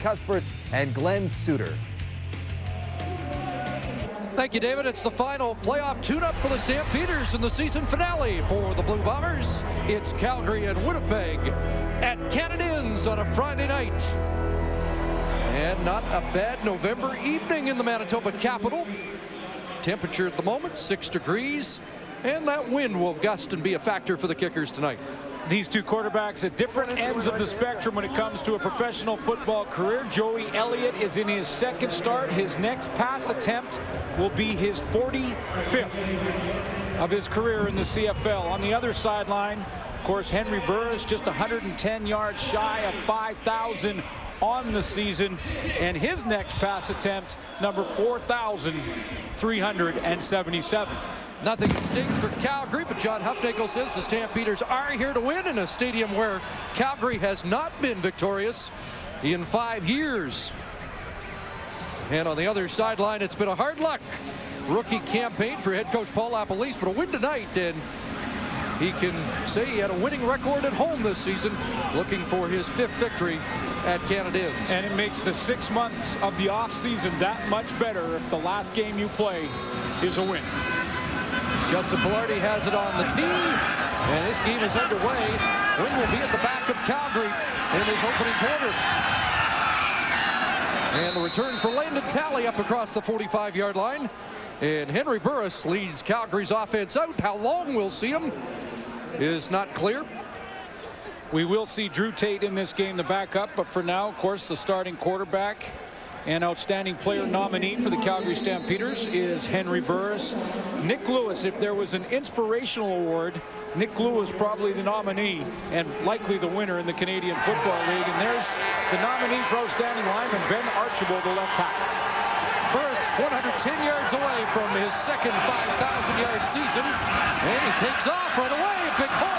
Cuthberts and Glenn Suter. Thank you, David. It's the final playoff tune-up for the Stampeders in the season finale for the Blue Bombers. It's Calgary and Winnipeg at Canadians on a Friday night. And not a bad November evening in the Manitoba capital. Temperature at the moment, 6 degrees. And that wind will gust and be a factor for the Kickers tonight. These two quarterbacks at different ends of the spectrum when it comes to a professional football career. Joey Elliott is in his second start. His next pass attempt will be his 45th of his career in the CFL. On the other sideline, of course, Henry Burris just 110 yards shy of 5,000 on the season, and his next pass attempt, number 4,377. Nothing at stake for Calgary, but John Hufnagel says the Stampeders are here to win in a stadium where Calgary has not been victorious in 5 years. And on the other sideline, it's been a hard luck rookie campaign for head coach Paul LaPolice, but a win tonight, and he can say he had a winning record at home this season, looking for his 5th victory at Canadians. And it makes the 6 months of the offseason that much better if the last game you play is a win. Justin Pilardi has it on the tee, and this game is underway. Wind will be at the back of Calgary in his opening quarter. And the return for Landon Talley up across the 45-yard line. And Henry Burris leads Calgary's offense out. How long we'll see him is not clear. We will see Drew Tate in this game, the backup, but for now, of course, the starting quarterback and outstanding player nominee for the Calgary Stampeders is Henry Burris. Nick Lewis, if there was an inspirational award, Nick Lewis probably the nominee and likely the winner in the Canadian Football League. And there's the nominee for outstanding lineman, Ben Archibald, the left tackle. Burris 110 yards away from his second 5,000-yard season, and he takes off right away. Big hole.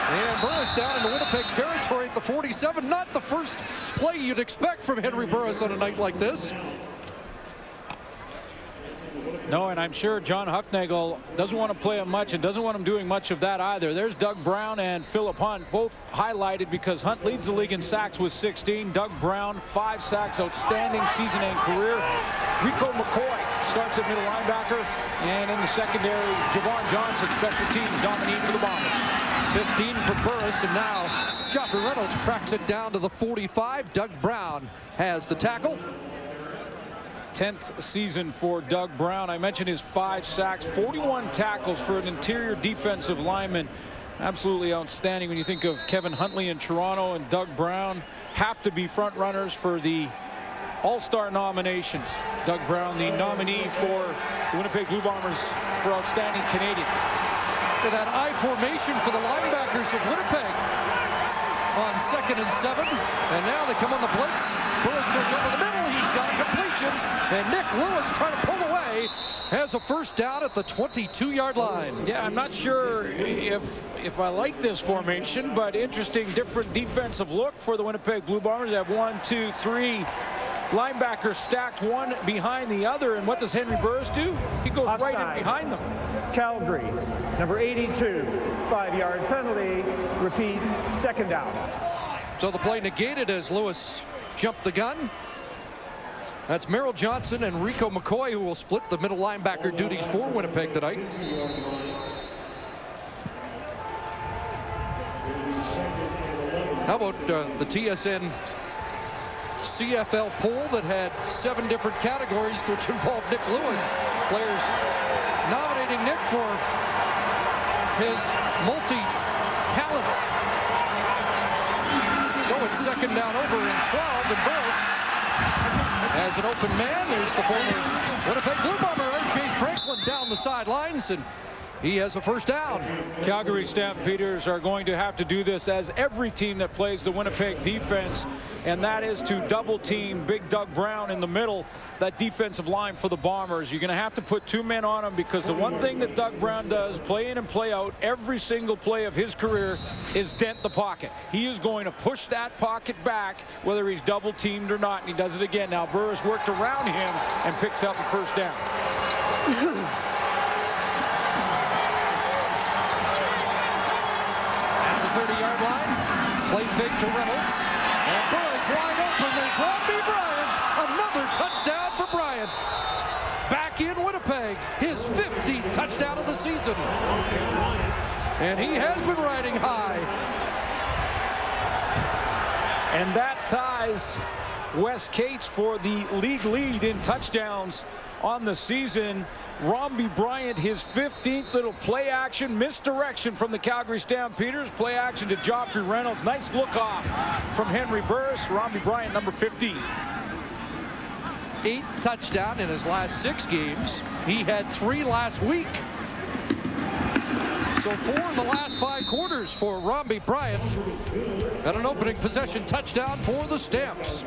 And Burris down in the Winnipeg territory at the 47. Not the first play you'd expect from Henry Burris on a night like this. No, and I'm sure John Hufnagel doesn't want to play him much and doesn't want him doing much of that either. There's Doug Brown and Philip Hunt, both highlighted because Hunt leads the league in sacks with 16. Doug Brown, 5 sacks, outstanding season-end career. Rico McCoy starts at middle linebacker. And in the secondary, Javon Johnson, special teams nominee for the Bombers. 15 for Burris, and now Joffrey Reynolds cracks it down to the 45. Doug Brown has the tackle. 10th season for Doug Brown. I mentioned his 5 sacks, 41 tackles for an interior defensive lineman. Absolutely outstanding when you think of Kevin Huntley in Toronto and Doug Brown have to be front runners for the All-Star nominations. Doug Brown, the nominee for the Winnipeg Blue Bombers for outstanding Canadian. That I formation for the linebackers of Winnipeg on 2nd and 7, and now they come on the blitz. Burris throws over the middle. He's got a completion, and Nick Lewis trying to pull away has a first down at the 22-yard line. Yeah, I'm not sure if I like this formation, but interesting, different defensive look for the Winnipeg Blue Bombers. They have 1, 2, 3 linebackers stacked one behind the other, and what does Henry Burris do? He goes Offside. right in behind them. Calgary, number 82, 5-yard penalty. Repeat, 2nd down. So the play negated as Lewis jumped the gun. That's Merrill Johnson and Rico McCoy who will split the middle linebacker duties for Winnipeg tonight. How about the TSN CFL poll that had 7 different categories which involved Nick Lewis? Players nominating Nick for his multi-talents. So it's 2nd down over and 12, and Burris has an open man. There's the former Winnipeg Blue Bomber, R.J. Franklin, down the sidelines, and he has a first down. Calgary Stampeders are going to have to do this as every team that plays the Winnipeg defense, and that is to double team Big Doug Brown in the middle, that defensive line for the Bombers. You're going to have to put 2 men on him because the one thing that Doug Brown does, play in and play out, every single play of his career is dent the pocket. He is going to push that pocket back whether he's double teamed or not, and he does it again. Now Burris worked around him and picked up a first down. At the 30-yard line, play fake to Reynolds, and Burris wide open. There's Robbie Bryant. Another touchdown for Bryant. Back in Winnipeg, his 50th touchdown of the season. And he has been riding high. And that ties Wes Cates for the league lead in touchdowns on the season. Robbie Bryant, his 15th. Little play action, misdirection from the Calgary Stampeders. Play action to Joffrey Reynolds. Nice look off from Henry Burris. Robbie Bryant, number 15. 8th touchdown in his last 6 games. He had 3 last week. So 4 in the last 5 quarters for Robbie Bryant. And an opening possession touchdown for the Stamps.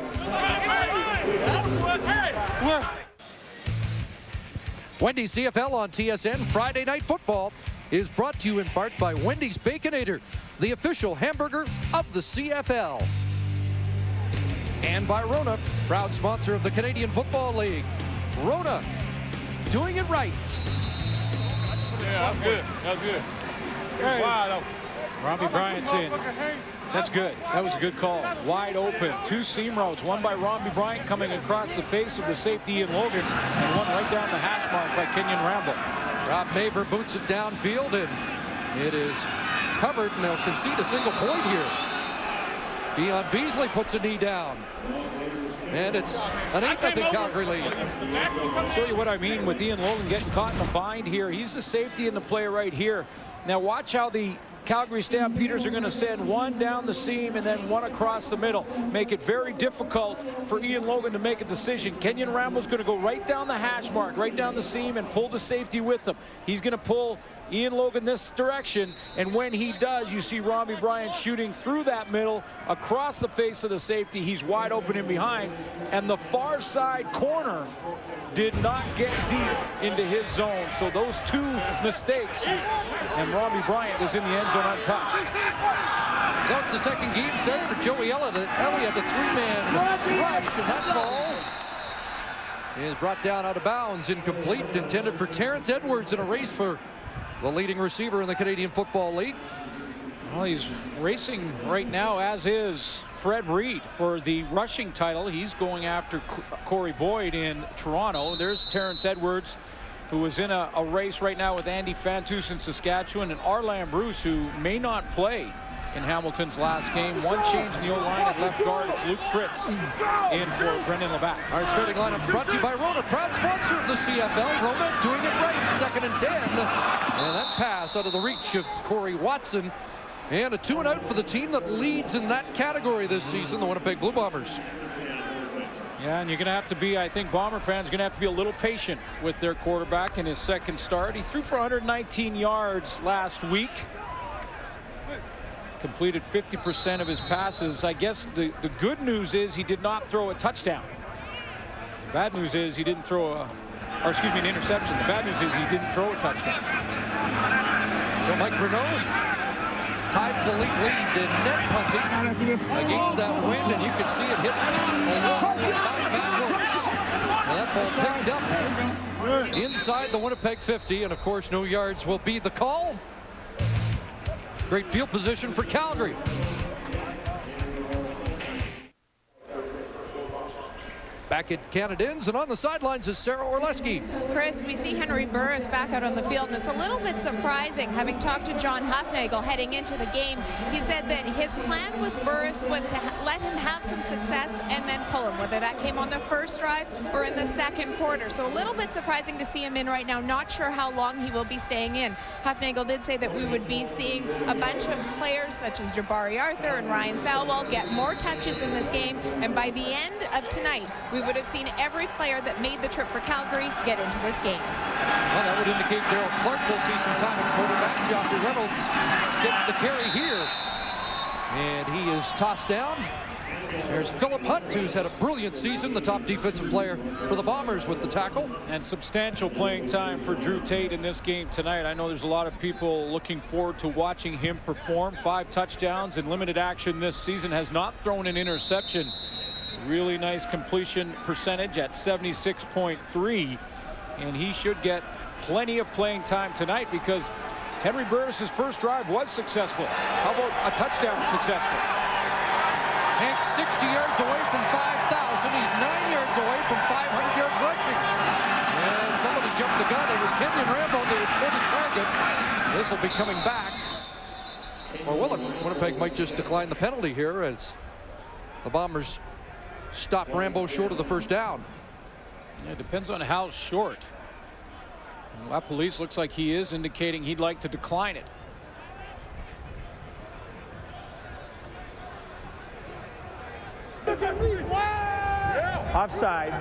Wendy's CFL on TSN Friday Night Football is brought to you in part by Wendy's Baconator, the official hamburger of the CFL. And by Rona, proud sponsor of the Canadian Football League. Rona, doing it right. Yeah, that's good. That's good. Hey. Wow. Robbie Bryant's in. That's good. That was a good call. Wide open. 2 seam routes. One by Robbie Bryant coming across the face of the safety Ian Logan, and one right down the hash mark by Kenyon Ramble. Rob Maver boots it downfield, and it is covered, and they'll concede a single point here. Dion Beasley puts a knee down. And it's an 8-0 Calgary lead. I'll show you what I mean with Ian Logan getting caught in a bind here. He's the safety in the play right here. Now watch how the Calgary Stampeders are going to send one down the seam and then one across the middle. Make it very difficult for Ian Logan to make a decision. Kenyon Ramble's going to go right down the hash mark, right down the seam, and pull the safety with him. He's going to pull Ian Logan this direction, and when he does, you see Robbie Bryant shooting through that middle across the face of the safety. He's wide open in behind, and the far side corner did not get deep into his zone. So those 2 mistakes, and Robbie Bryant is in the end zone untouched. So it's the second game start for Joey Elliott, the 3-man rush, and that ball is brought down out of bounds, incomplete, intended for Terrence Edwards in a race for the leading receiver in the Canadian Football League. Well, he's racing right now, as is Fred Reed, for the rushing title. He's going after Corey Boyd in Toronto. There's Terrence Edwards, who is in a race right now with Andy Fantus in Saskatchewan, and Arlan Bruce, who may not play in Hamilton's last game. One change in the O-line at left guard. It's Luke Fritz in for Brendan Labatt. Our starting lineup brought to you by Rona, proud sponsor of the CFL. Rona doing it right, 2nd and 10. And that pass out of the reach of Corey Watson. And a 2-and-out for the team that leads in that category this season, the Winnipeg Blue Bombers. Yeah, and you're going to have to be, I think, Bomber fans are going to have to be a little patient with their quarterback in his second start. He threw for 119 yards last week. Completed 50% of his passes. I guess the good news is he did not throw a touchdown. The bad news is he didn't throw an interception. The bad news is he didn't throw a touchdown. So Mike Renaud tied for the league lead in net punting against that wind, and you can see it hit a wall and bounce backwards. And that ball picked up inside the Winnipeg 50, and of course no yards will be the call. Great field position for Calgary. Back at Canadians, and on the sidelines is Sarah Orleski. Chris, we see Henry Burris back out on the field, and it's a little bit surprising. Having talked to John Hufnagel heading into the game, he said that his plan with Burris was to let him have some success and then pull him, whether that came on the first drive or in the second quarter. So a little bit surprising to see him in right now. Not sure how long he will be staying in. Hufnagel did say that we would be seeing a bunch of players such as Jabari Arthur and Ryan Thalwell get more touches in this game, and by the end of tonight, we would have seen every player that made the trip for Calgary get into this game. Well, that would indicate Darryl Clark will see some time at quarterback. Joffrey Reynolds gets the carry here, and he is tossed down. There's Philip Hunt, who's had a brilliant season, the top defensive player for the Bombers with the tackle. And substantial playing time for Drew Tate in this game tonight. I know there's a lot of people looking forward to watching him perform. 5 touchdowns in limited action this season, has not thrown an interception. Really nice completion percentage at 76.3, and he should get plenty of playing time tonight because Henry Burris' first drive was successful. How about a touchdown successful? Hank's 60 yards away from 5,000. He's 9 yards away from 500 yards rushing. And somebody jumped the gun. It was Kenyon Rambo, the intended target. This will be coming back. Or will it? Winnipeg might just decline the penalty here as the Bombers stop Rambo short of the first down. Yeah, it depends on how short. Police looks like he is indicating he'd like to decline it. Offside,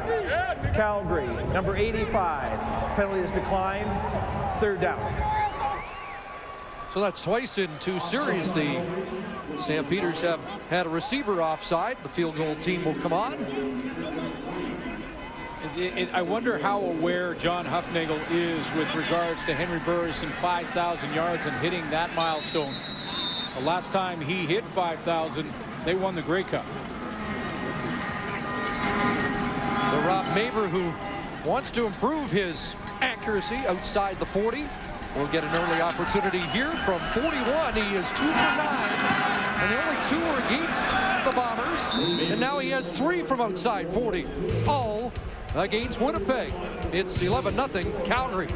Calgary, number 85. Penalty is declined, third down. So that's twice in 2 series. The Stampeders have had a receiver offside. The field goal team will come on. I wonder how aware John Hufnagel is with regards to Henry Burris and 5,000 yards and hitting that milestone. The last time he hit 5,000, they won the Grey Cup. The Rob Maver, who wants to improve his accuracy outside the 40, will get an early opportunity here from 41. He is 2 for 9, and the only 2 are against the Bombers. And now he has 3 from outside 40, all against Winnipeg. It's 11-0 Calgary.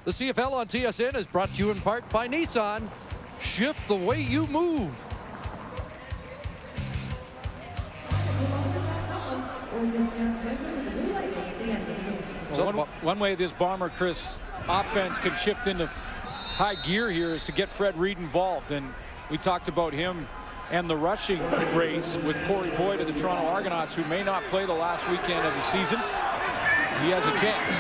The CFL on TSN is brought to you in part by Nissan. Shift the way you move. Well, one way this Bomber Chris offense can shift into high gear here is to get Fred Reed involved, and we talked about him and the rushing race with Corey Boyd of the Toronto Argonauts, who may not play the last weekend of the season. He has a chance.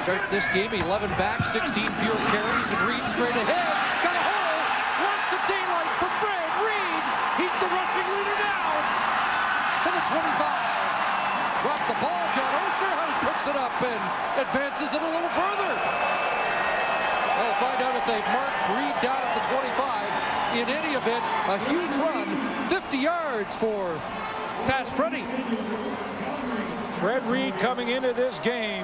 Start this game, 11 back, 16 field carries, and Reed straight ahead. Got a hole! Lots of daylight for Fred Reed. He's the rushing leader now to the 25. Dropped the ball. John Osterhaus picks it up and advances it a little further. We'll find out if they've marked Reed down at the 25. In any event, a huge run, 50 yards for Fast Freddy. Fred Reed coming into this game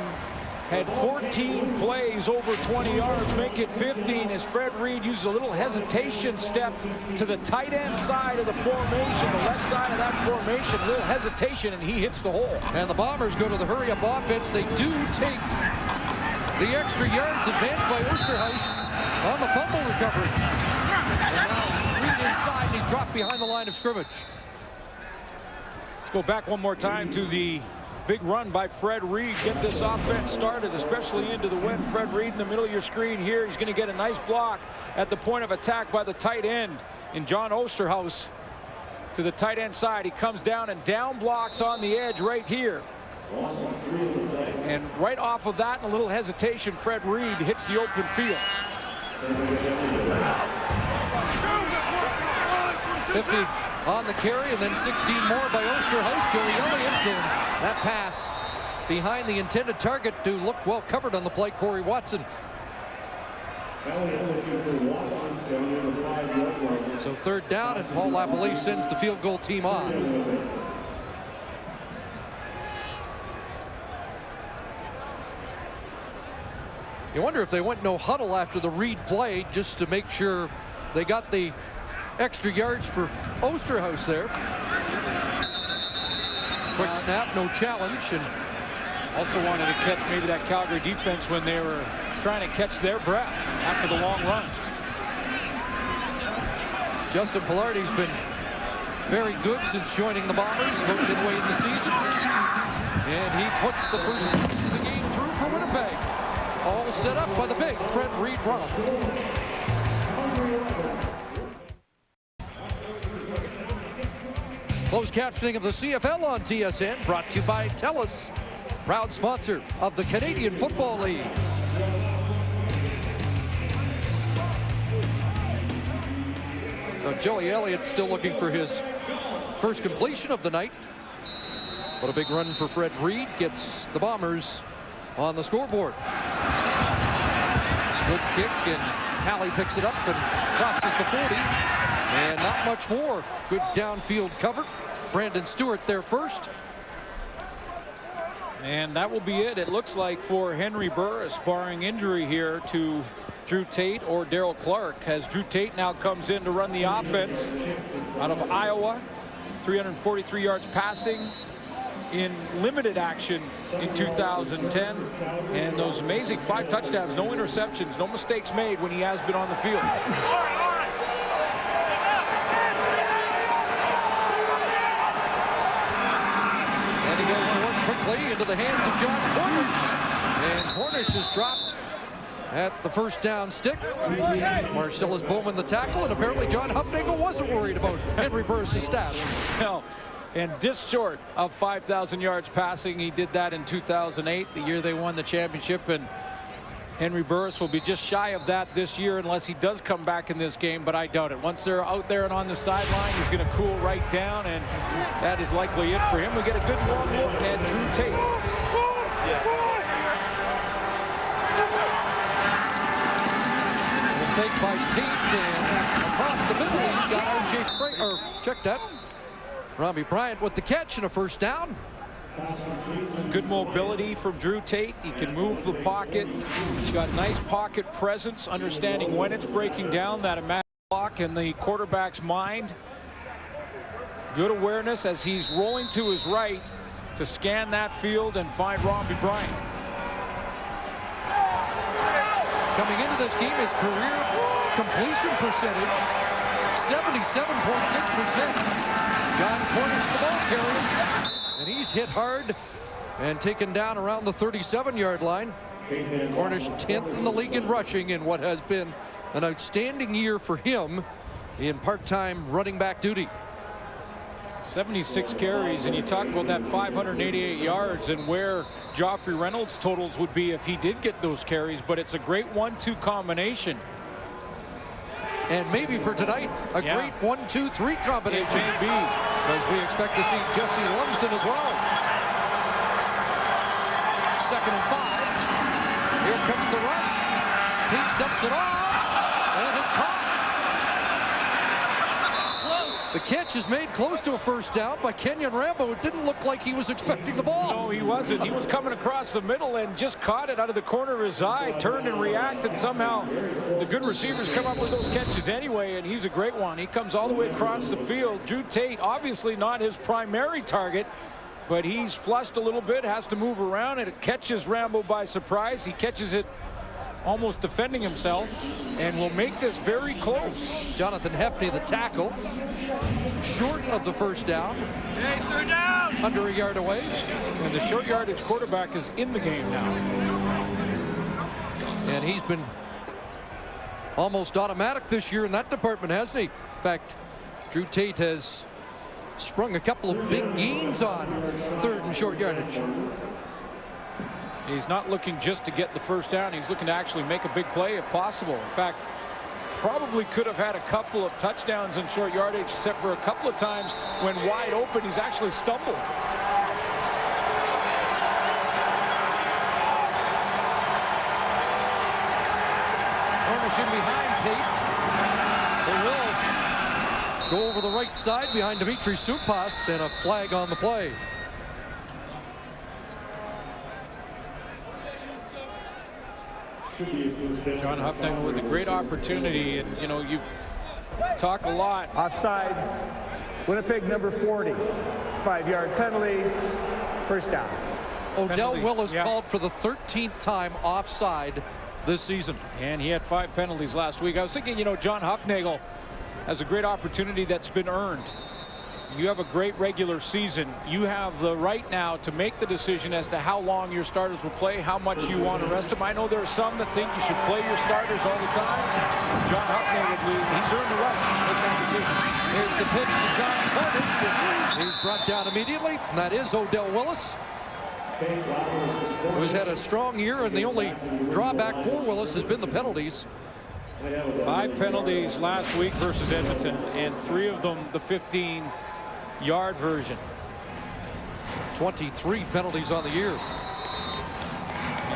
had 14 plays over 20 yards, make it 15 as Fred Reed uses a little hesitation step to the tight end side of the formation, the left side of that formation, a little hesitation, and he hits the hole. And the Bombers go to the hurry-up offense. They do take the extra yards advanced by Osterhaus on the fumble recovery. And now Reed inside, and he's dropped behind the line of scrimmage. Let's go back one more time to the big run by Fred Reed. Get this offense started, especially into the wind. Fred Reed in the middle of your screen here. He's going to get a nice block at the point of attack by the tight end in John Osterhaus to the tight end side. He comes down and down blocks on the edge right here. And right off of that, and a little hesitation, Fred Reed hits the open field. 50 on the carry, and then 16 more by Osterhaus. Joey Elliott, and that pass behind the intended target to look well covered on the play, Corey Watson. So third down, and Paul LaPolice sends the field goal team on. You wonder if they went no huddle after the Reed play just to make sure they got the extra yards for Osterhaus there. Quick snap, no challenge, and also wanted to catch maybe that Calgary defense when they were trying to catch their breath after the long run. Justin Pilardi's been very good since joining the Bombers about midway in the season. And he puts the first piece of the game through for Winnipeg. All set up by the big Fred Reed run. Closed captioning of the CFL on TSN, brought to you by TELUS, proud sponsor of the Canadian Football League. So Joey Elliott still looking for his first completion of the night. What a big run for Fred Reed, gets the Bombers on the scoreboard. Split kick, and Talley picks it up and crosses the 40. And not much more. Good downfield cover. Brandon Stewart there first. And that will be it, it looks like, for Henry Burris, barring injury here, to Drew Tate or Daryl Clark, as Drew Tate now comes in to run the offense out of Iowa. 343 yards passing in limited action in 2010, and those amazing 5 touchdowns, no interceptions, no mistakes made when he has been on the field. And he goes to work quickly into the hands of John Cornish, and Cornish is dropped at the first down stick. Marcellus Bowman the tackle, and apparently John Hufnagel wasn't worried about Henry Burris' stats. No. And just short of 5,000 yards passing. He did that in 2008, the year they won the championship, and Henry Burris will be just shy of that this year unless he does come back in this game, but I doubt it. Once they're out there and on the sideline, he's going to cool right down, and that is likely it for him. We get a good long look at Drew Tate. Fake by Tate, and across the middle he's got R.J. Fraser. Check that. Robbie Bryant with the catch and a first down. Good mobility from Drew Tate. He can move the pocket. He's got nice pocket presence, understanding when it's breaking down, that imagined block in the quarterback's mind. Good awareness as he's rolling to his right to scan that field and find Robbie Bryant. Coming into this game, his career completion percentage, 77.6%. John Cornish the ball carrier, and he's hit hard and taken down around the 37-yard line. Cornish 10th in the league in rushing in what has been an outstanding year for him in part-time running back duty. 76 carries, and you talk about that 588 yards and where Joffrey Reynolds' totals would be if he did get those carries, but it's a great 1-2 combination. And maybe for tonight, a great 1-2-3 combination. It may be. As we expect to see Jesse Lumsden as well. 2nd and 5. Here comes the rush. Tate dumps it off, and it's caught. The catch is made close to a first down by Kenyon Rambo. It didn't look like he was expecting the ball. No, he wasn't. He was coming across the middle and just caught it out of the corner of his eye, turned and reacted. Somehow the good receivers come up with those catches anyway, and he's a great one. He comes all the way across the field. Drew Tate, obviously not his primary target, but he's flushed a little bit, has to move around, and it catches Rambo by surprise. He catches it almost defending himself, and will make this very close. Jonathan Hefty, the tackle, short of the first down. Third down. Under a yard away. And the short yardage quarterback is in the game now. And he's been almost automatic this year in that department, hasn't he? In fact, Drew Tate has sprung a couple of big gains on 3rd and short yardage. He's not looking just to get the first down. He's looking to actually make a big play if possible. In fact, probably could have had a couple of touchdowns in short yardage, except for a couple of times when wide open, he's actually stumbled. Cornish in behind Tate. They will go over the right side behind Dimitri Supas, and a flag on the play. John Hufnagel with a great opportunity, and you know, you talk a lot. Offside, Winnipeg number 40. 5-yard penalty, first down. Odell Penalty, Willis called for the 13th time offside this season. And he had 5 penalties last week. I was thinking, you know, John Hufnagel has a great opportunity that's been earned. You have a great regular season. You have the right now to make the decision as to how long your starters will play, how much you want to rest them. I know there are some that think you should play your starters all the time. John Hufnagel, he's earned the right to make that decision. Here's the pitch to John Cornish, and he's brought down immediately. And that is Odell Willis, who's had a strong year, and the only drawback for Willis has been the penalties. 5 penalties last week versus Edmonton, and 3 of them the 15-yard version. 23 penalties on the year.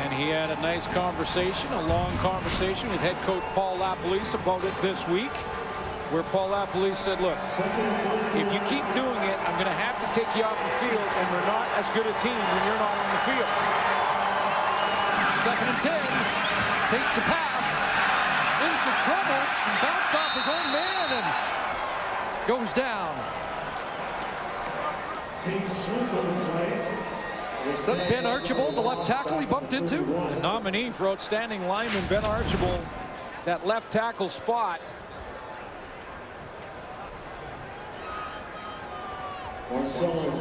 And he had a nice conversation, a long conversation with head coach Paul LaPolice about it this week, where Paul LaPolice said, look, if you keep doing it, I'm going to have to take you off the field, and we're not as good a team when you're not on the field. 2nd and 10. Tate to pass. some trouble and bounced off his own man and goes down. Is that Ben Archibald, the left tackle he bumped into? The nominee for outstanding lineman, Ben Archibald, that left tackle spot.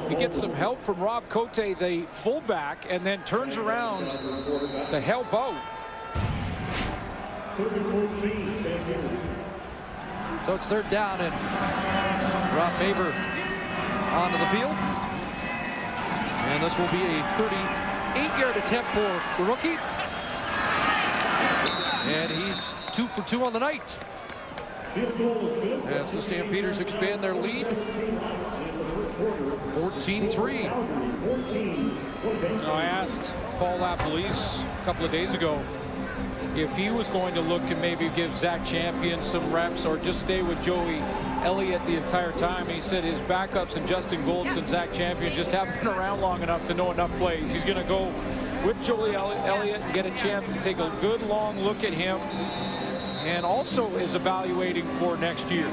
He gets some help from Rob Cote, the fullback, and then turns around to help out. So it's third down, and Rob Maber onto the field. And this will be a 38-yard attempt for the rookie. And he's 2 for 2 on the night, as the Stampeders expand their lead. 14-3. I asked Paul LaPolice a couple of days ago if he was going to look and maybe give Zach Champion some reps or just stay with Joey Elliott the entire time. He said his backups and Justin Golds and Zach Champion just haven't been around long enough to know enough plays. He's going to go with Joey Elliott and get a chance to take a good long look at him, and also is evaluating for next year.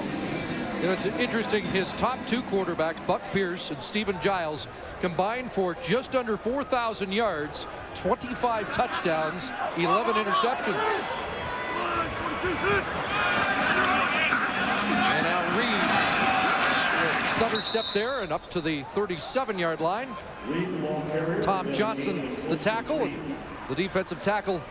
You know, it's interesting, his top 2 quarterbacks, Buck Pierce and Stephen Giles, combined for just under 4,000 yards, 25 touchdowns, 11 interceptions. And now Reed, stutter step there and up to the 37-yard line. Tom Johnson, the tackle, and the defensive tackle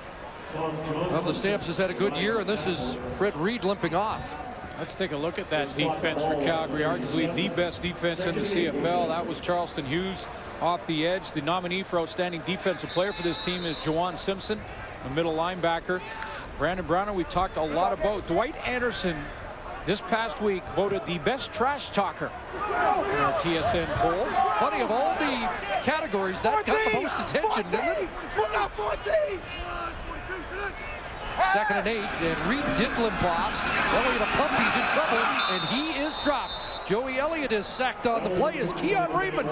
of the Stamps has had a good year, and this is Fred Reed limping off. Let's take a look at that defense for Calgary, arguably the best defense in the CFL. That was Charleston Hughes off the edge. The nominee for outstanding defensive player for this team is Juwan Simpson, the middle linebacker. Brandon Browner, we talked a lot about. Dwight Anderson, this past week, voted the best trash talker in our TSN poll. Funny, of all the categories, that got the most attention, didn't it? 2nd and 8, and Reed did limp off. Elliott a pump, he's in trouble, and he is dropped. Joey Elliott is sacked on the play as Keon Raymond,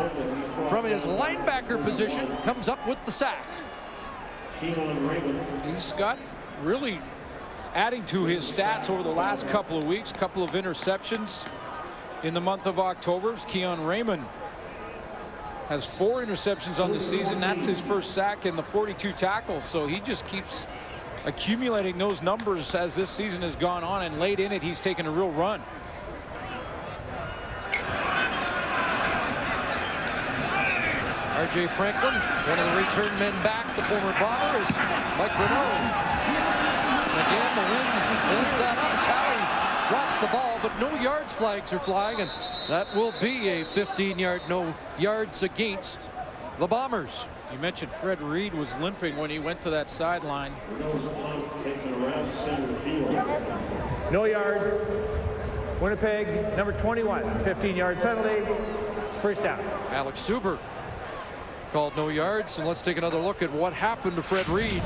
from his linebacker position, comes up with the sack. He's got really adding to his stats over the last couple of weeks, couple of interceptions in the month of October. Keon Raymond has 4 interceptions on the season. That's his first sack and the 42 tackles, so he just keeps accumulating those numbers as this season has gone on, and late in it he's taken a real run. R.J. Franklin, one of the return men back, the former Bomber, is Mike Renaud. Again, the wind holds that up. Talley drops the ball, but no yards flags are flying, and that will be a 15-yard no yards against the Bombers. You mentioned Fred Reed was limping when he went to that sideline. No yards. Winnipeg, number 21, 15-yard penalty. First down. Alex Suber called no yards, and let's take another look at what happened to Fred Reed.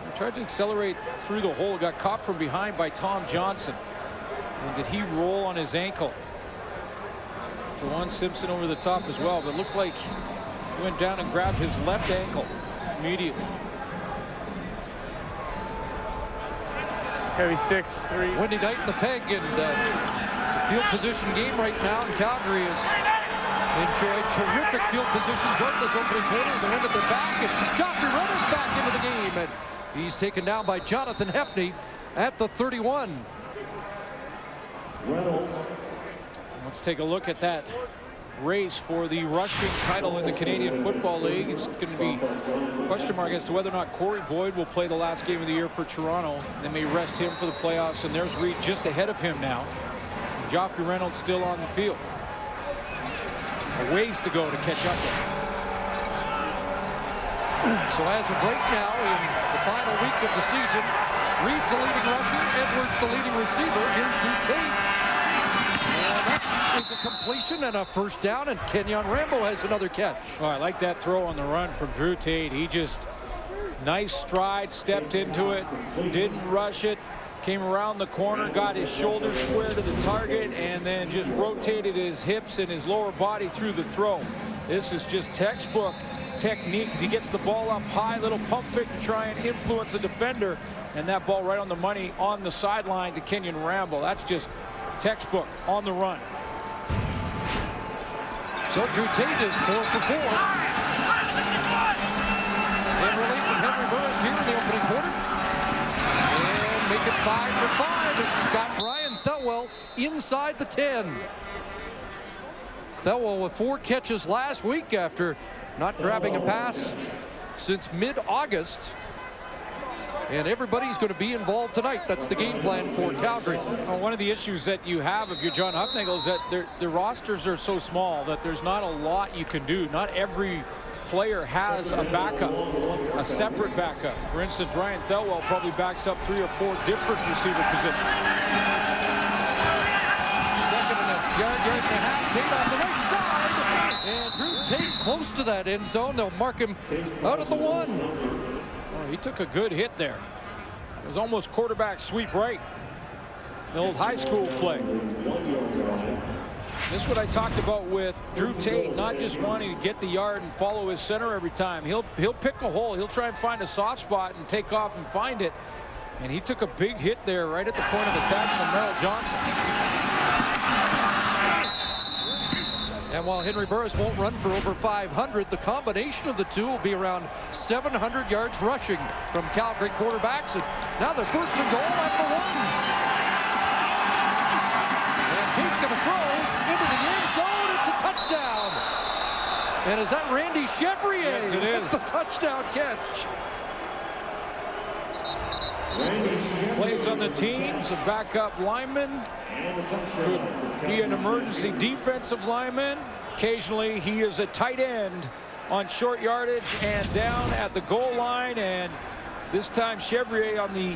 He tried to accelerate through the hole, got caught from behind by Tom Johnson. And did he roll on his ankle? Juwan Simpson over the top as well, but it looked like he went down and grabbed his left ankle immediately. Heavy 6-3. Windy night in the Peg, and it's a field position game right now, and Calgary is in terrific field position toward this opening quarter. The wind at their back, and Joffrey Reynolds back into the game, and he's taken down by Jonathan Hefney at the 31. Let's take a look at that race for the rushing title in the Canadian Football League. It's going to be a question mark as to whether or not Corey Boyd will play the last game of the year for Toronto. They may rest him for the playoffs, and there's Reed just ahead of him now. Joffrey Reynolds still on the field. A ways to go to catch up with. So as of right now, in the final week of the season, Reed's the leading rusher, Edwards the leading receiver. Here's Drew Tate. Is a completion and a first down, and Kenyon Rambo has another catch. Oh, I like that throw on the run from Drew Tate. He just nice stride, stepped into it, didn't rush it, came around the corner, got his shoulder square to the target, and then just rotated his hips and his lower body through the throw. This is just textbook techniques. He gets the ball up high, little pump fake to try and influence a defender, and that ball right on the money on the sideline to Kenyon Ramble. That's just textbook on the run. So Drew Tate is 4 for 4. And relief from Henry Burris here in the opening quarter. And make it 5 for 5 as he's got Brian Thelwell inside the 10. Thelwell with 4 catches last week after not grabbing a pass since mid-August. And everybody's going to be involved tonight. That's the game plan for Calgary. Well, one of the issues that you have if you're John Hufnagel is that the rosters are so small that there's not a lot you can do. Not every player has a backup, a separate backup. For instance, Ryan Thelwell probably backs up 3 or 4 different receiver positions. Second and a yard and a half. Tate on the right side. And Drew Tate close to that end zone. They'll mark him out at the 1. He took a good hit there. It was almost quarterback sweep right. The old high school play. This is what I talked about with Drew Tate, not just wanting to get the yard and follow his center every time. He'll pick a hole. He'll try and find a soft spot and take off and find it. And he took a big hit there right at the point of attack from Merrill Johnson. And while Henry Burris won't run for over 500, the combination of the two will be around 700 yards rushing from Calgary quarterbacks. And now they're first and goal at the 1. And Tate's going to throw into the end zone. It's a touchdown. And is that Randy Chevrier? Yes, it is. With the touchdown catch. Plays on the teams, a backup lineman. Could be an emergency defensive lineman. Occasionally, he is a tight end on short yardage and down at the goal line. And this time, Chevrier on the,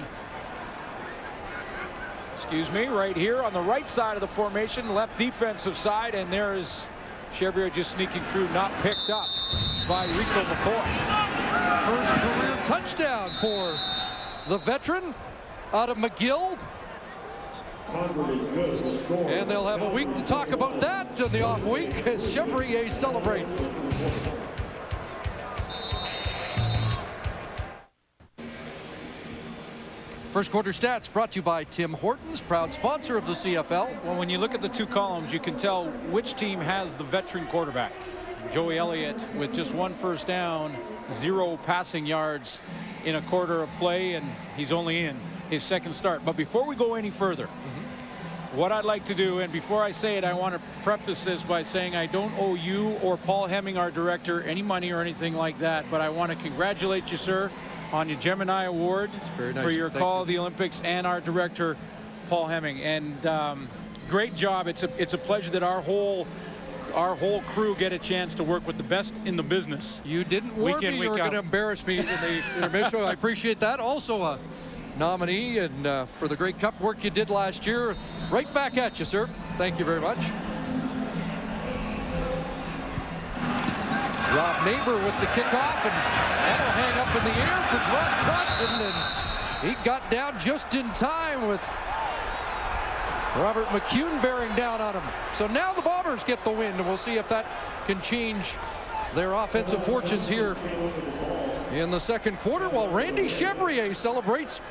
right here on the right side of the formation, left defensive side. And there is Chevrier just sneaking through, not picked up by Rico McCoy. First career touchdown for the veteran out of McGill. And they'll have a week to talk about that in the off week as Chevrier celebrates. First quarter stats brought to you by Tim Hortons, proud sponsor of the CFL. Well, when you look at the 2 columns, you can tell which team has the veteran quarterback. Joey Elliott with just 1 first down, 0 passing yards in a quarter of play, and he's only in his 2nd start. But before we go any further, what I'd like to do, and before I say it, I want to preface this by saying I don't owe you or Paul Hemming, our director, any money or anything like that, but I want to congratulate you, sir, on your Gemini Award for your call of the Olympics, and our director, Paul Hemming. And great job. It's a pleasure that our whole crew get a chance to work with the best in the business. You didn't warn me you were going to embarrass me in the intermission. I appreciate that. Also a nominee and for the great cup work you did last year. Right back at you, sir. Thank you very much. Rob Neighbor with the kickoff, and that'll hang up in the air for Jerron Johnson, and he got down just in time with Robert McCune bearing down on him. So now the Bombers get the win, and we'll see if that can change their offensive fortunes here in the 2nd quarter, while Randy Chevrier celebrates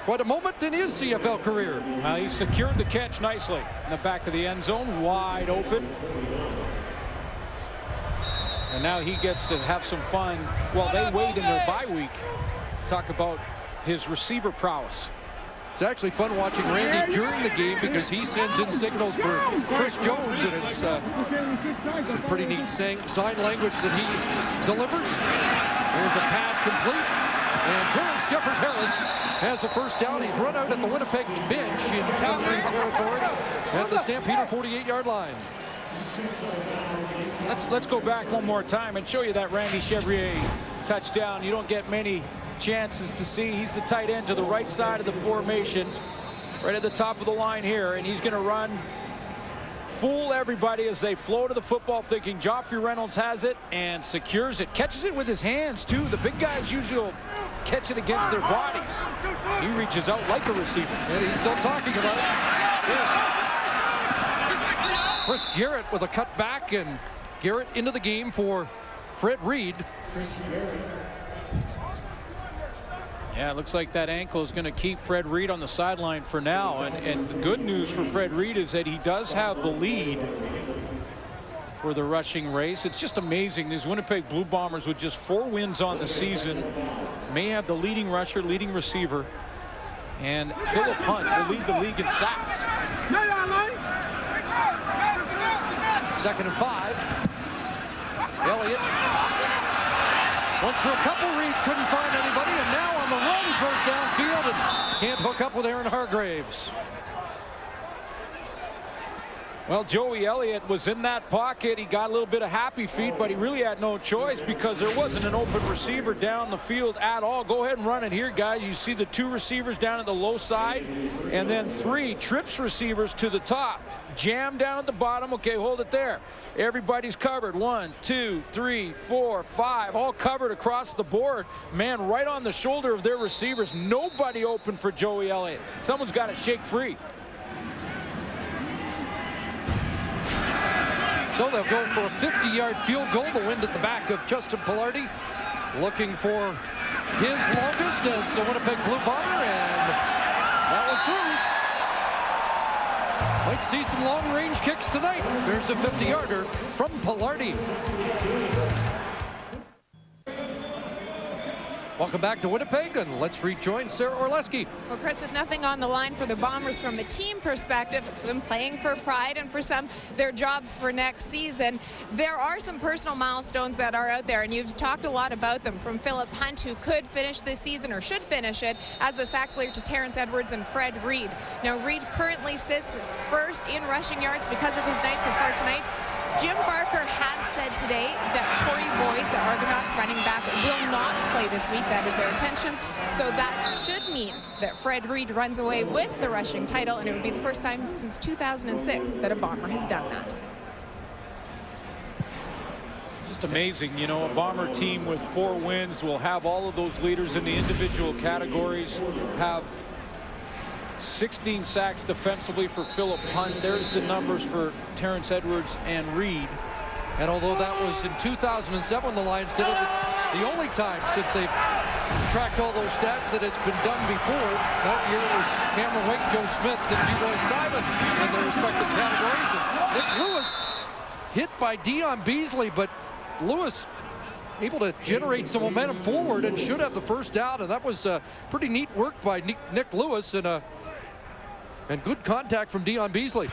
quite a moment in his CFL career. He secured the catch nicely in the back of the end zone, wide open. And now he gets to have some fun while they wait in their bye week. Talk about his receiver prowess. It's actually fun watching Randy during the game because he sends in signals for Chris Jones, and it's some pretty neat sign language that he delivers. There's a pass complete, and Terrence Jeffers Harris has a first down. He's run out at the Winnipeg bench in Calgary territory at the Stampeder 48-yard line. Let's go back one more time and show you that Randy Chevrier touchdown. You don't get many chances to see. He's the tight end to the right side of the formation, right at the top of the line here, and he's going to run, fool everybody as they flow to the football, thinking Joffrey Reynolds has it, and secures it. Catches it with his hands too. The big guys usually will catch it against their bodies. He reaches out like a receiver, and he's still talking about it. Yes. Chris Garrett with a cut back, and Garrett into the game for Fred Reed. Yeah, it looks like that ankle is going to keep Fred Reed on the sideline for now. And the good news for Fred Reed is that he does have the lead for the rushing race. It's just amazing. These Winnipeg Blue Bombers with just 4 wins on the season may have the leading rusher, leading receiver. And Philip Hunt will lead the league in sacks. 2nd and 5. Elliott went through a couple reads, couldn't find anybody, and now on the run, first downfield, and can't hook up with Aaron Hargraves. Well, Joey Elliott was in that pocket. He got a little bit of happy feet, but he really had no choice because there wasn't an open receiver down the field at all. Go ahead and run it here, guys. You see the 2 receivers down at the low side, and then 3 trips receivers to the top. Jam down at the bottom. Okay, hold it there. Everybody's covered. 1, 2, 3, 4, 5, all covered across the board. Man, right on the shoulder of their receivers. Nobody open for Joey Elliott. Someone's got to shake free. So they'll go for a 50-yard field goal. The wind at the back of Justin Pilardi, looking for his longest as the Winnipeg Blue Bomber, and that one's through. Might see some long-range kicks tonight. There's a 50-yarder from Pilardi. Welcome back to Winnipeg, and let's rejoin Sarah Orlesky. Well, Chris, with nothing on the line for the Bombers from a team perspective, them playing for pride and for some, their jobs for next season, there are some personal milestones that are out there, and you've talked a lot about them, from Philip Hunt, who could finish this season or should finish it as the sacks leader, to Terrence Edwards and Fred Reed. Now, Reed currently sits first in rushing yards because of his night so far tonight. Jim Barker has said today that Corey Boyd, the Argonauts running back, will not play this week. That is their intention. So that should mean that Fred Reed runs away with the rushing title, and it would be the first time since 2006 that a Bomber has done that. Just amazing, you know, a Bomber team with 4 wins will have all of those leaders in the individual categories, have 16 sacks defensively for Philip Hunt. There's the numbers for Terrence Edwards and Reed. And although that was in 2007 when the Lions did it, it's the only time since they've tracked all those stats that it's been done before. That year it was Cameron Wake, Joe Smith, and G-Roy Simon in their respective categories. And Nick Lewis hit by Dion Beasley, but Lewis able to generate some momentum forward and should have the first down, and that was pretty neat work by Nick Lewis, and good contact from Dion Beasley.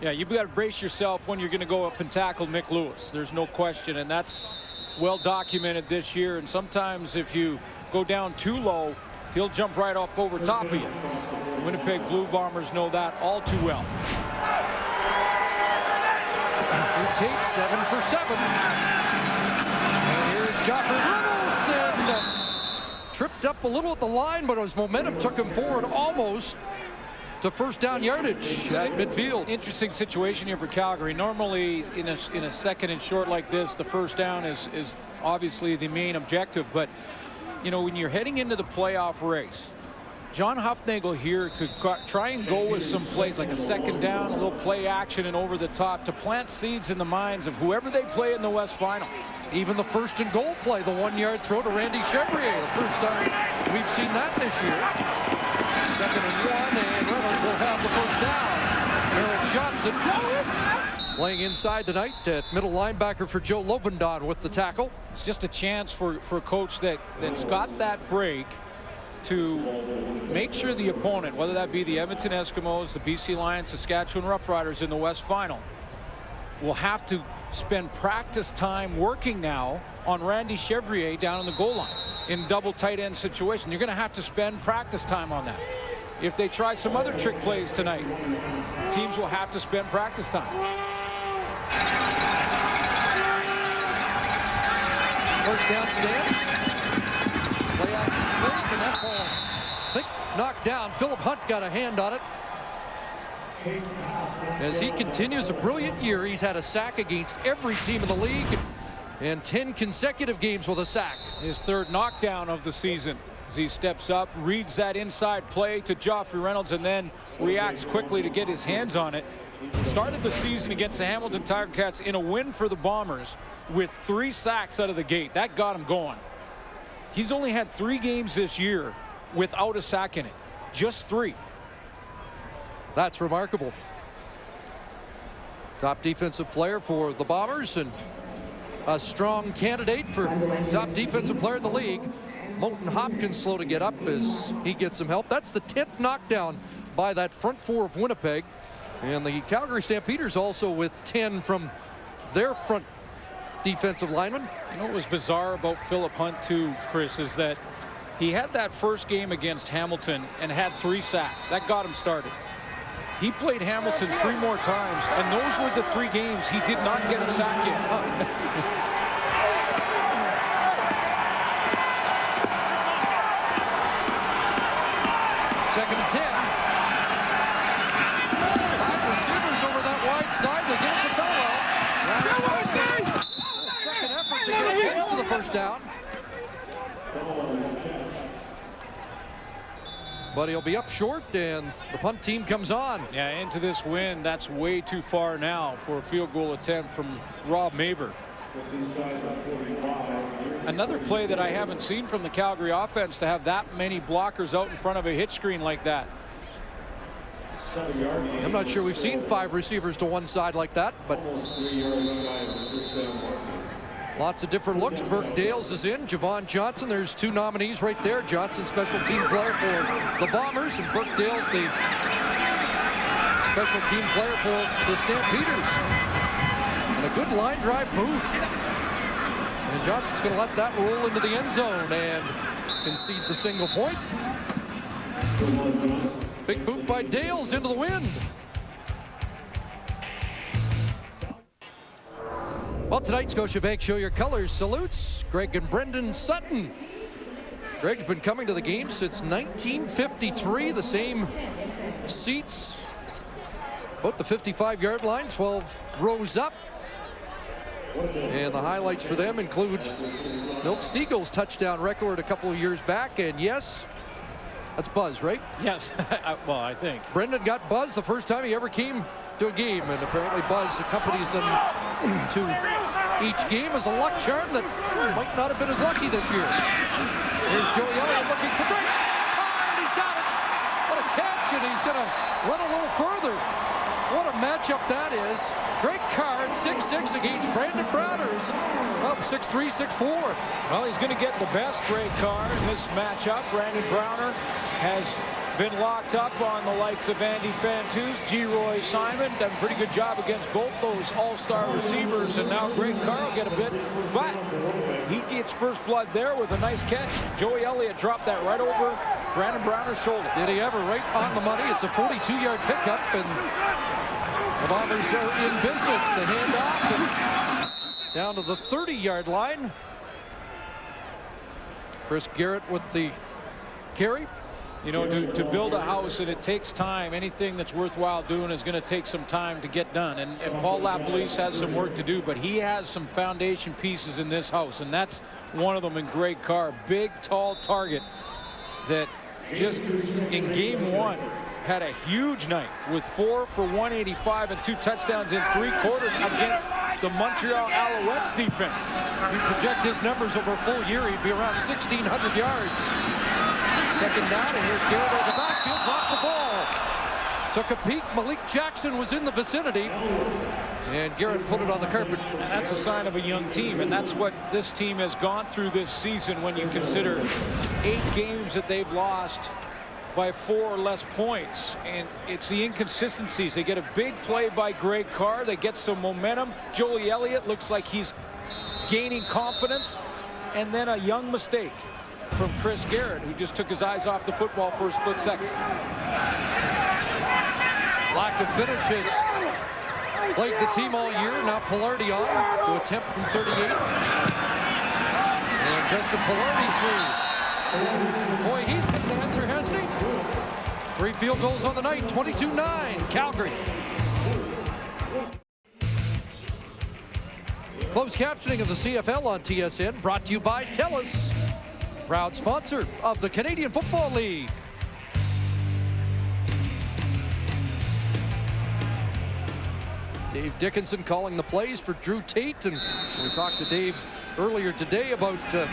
Yeah, you've got to brace yourself when you're going to go up and tackle Nick Lewis. There's no question, and that's well documented this year. And sometimes if you go down too low, he'll jump right up over top of you. The Winnipeg Blue Bombers know that all too well. Tate 7 for 7. And here's Joffrey Reynolds, and tripped up a little at the line, but his momentum took him forward almost to first down yardage at midfield. Interesting situation here for Calgary. Normally in a second and short like this, the first down is obviously the main objective, but you know, when you're heading into the playoff race, John Hufnagel here could try and go with some plays like a second down, a little play action and over the top to plant seeds in the minds of whoever they play in the West Final. Even the first and goal play, the 1-yard throw to Randy Chevrier, the first time we've seen that this year. 2nd and 1, and Reynolds will have the first down. Eric Johnson playing inside tonight at middle linebacker for Joe Lobendon with the tackle. It's just a chance for a coach that's got that break to make sure the opponent, whether that be the Edmonton Eskimos, the BC Lions, Saskatchewan Roughriders in the West Final, will have to spend practice time working now on Randy Chevrier down in the goal line in double tight end situation. You're going to have to spend practice time on that. If they try some other trick plays tonight, teams will have to spend practice time. First down Stamps. Play action fake, and that ball, I think, knocked down. Philip Hunt got a hand on it. As he continues a brilliant year, he's had a sack against every team in the league and 10 consecutive games with a sack. His 3rd knockdown of the season as he steps up, reads that inside play to Joffrey Reynolds, and then reacts quickly to get his hands on it. Started the season against the Hamilton Tiger Cats in a win for the Bombers. with 3 sacks out of the gate. That got him going. He's only had 3 games this year without a sack in it. Just 3. That's remarkable. Top defensive player for the Bombers and a strong candidate for top defensive player in the league. Moulton Hopkins slow to get up as he gets some help. That's the 10th knockdown by that front 4 of Winnipeg. And the Calgary Stampeders also with 10 from their front defensive linemen. You know what was bizarre about Philip Hunt too, Chris, is that he had that first game against Hamilton and had 3 sacks. That got him started. He played Hamilton 3 more times, and those were the 3 games he did not get a sack in. Second and 10. 5 receivers over that wide side. They get it to Thurlow. Second effort to get close to the first down. But he'll be up short, and the punt team comes on. Yeah, into this wind, that's way too far now for a field goal attempt from Rob Maver. Another play that I haven't seen from the Calgary offense to have that many blockers out in front of a hitch screen like that. I'm not sure we've seen 5 receivers to one side like that, but lots of different looks. Burke Dales is in. Javon Johnson, there's 2 nominees right there. Johnson, special team player for the Bombers, and Burke Dales, the special team player for the Stampeders. And a good line drive move. And Johnson's going to let that roll into the end zone and concede the single point. Big boot by Dales into the wind. Well, tonight, Scotiabank Show Your Colors salutes Greg and Brendan Sutton. Greg's been coming to the game since 1953. The same seats, about the 55-yard line, 12 rows up. And the highlights for them include Milt Stiegel's touchdown record a couple of years back. And yes, that's Buzz, right? Yes, well, I think. Brendan got Buzz the first time he ever came to a game, and apparently Buzz accompanies them to each game as a luck charm that might not have been as lucky this year. Here's Joey Elliott looking for Greg. Oh, and he's got it. What a catch, and he's going to run a little further. What a matchup that is. Greg Carr at 6'6" against Brandon Browner's up 6'3", 6'4". Well, he's going to get the best Greg Carr in this matchup. Brandon Browner has been locked up on the likes of Andy Fantuz, G. Simon. Done a pretty good job against both those all-star receivers, and now Greg Carr will get a bit, but he gets first blood there with a nice catch. Joey Elliott dropped that right over Brandon Browner's shoulder. Did he ever? Right on the money. It's a 42-yard pickup, and the Bombers are in business. The handoff and down to the 30-yard line. Chris Garrett with the carry. You know, to build a house, and it takes time. Anything that's worthwhile doing is going to take some time to get done. And Paul LaPolice has some work to do, but he has some foundation pieces in this house, and that's one of them in Greg Carr. Big, tall target that just in game 1 had a huge night with 4 for 185 and 2 touchdowns in 3 quarters against the Montreal Alouettes defense. If you project his numbers over a full year, he'd be around 1,600 yards. Second down, and here's Garrett over the backfield, dropped the ball. Took a peek, Malik Jackson was in the vicinity, and Garrett put it on the carpet. And that's a sign of a young team, and that's what this team has gone through this season when you consider 8 games that they've lost by 4 or less points. And it's the inconsistencies. They get a big play by Greg Carr, they get some momentum. Joey Elliott looks like he's gaining confidence, and then a young mistake from Chris Garrett, who just took his eyes off the football for a split second. Lack of finishes plagued the team all year. Now Pilardi on to attempt from 38. And Justin Pilardi through. Boy, he's been the answer, hasn't he? 3 field goals on the night, 22-9, Calgary. Closed captioning of the CFL on TSN, brought to you by TELUS, proud sponsor of the Canadian Football League. Dave Dickinson calling the plays for Drew Tate, and we talked to Dave earlier today about the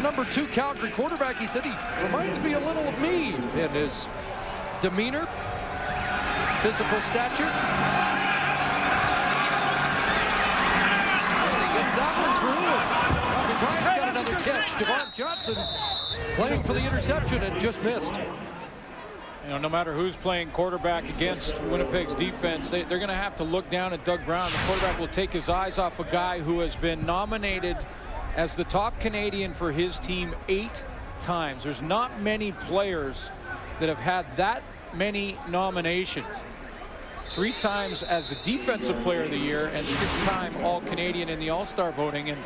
number 2 Calgary quarterback. He said he reminds me a little of me in his demeanor, physical stature. And he gets that one through. Robbie Bryant's got another catch. Javon Johnson playing for the interception and just missed. You know, no matter who's playing quarterback against Winnipeg's defense, they're going to have to look down at Doug Brown. The quarterback will take his eyes off a guy who has been nominated as the top Canadian for his team 8 times. There's not many players that have had that many nominations. 3 times as the Defensive Player of the Year and 6-time All-Canadian in the All-Star voting. And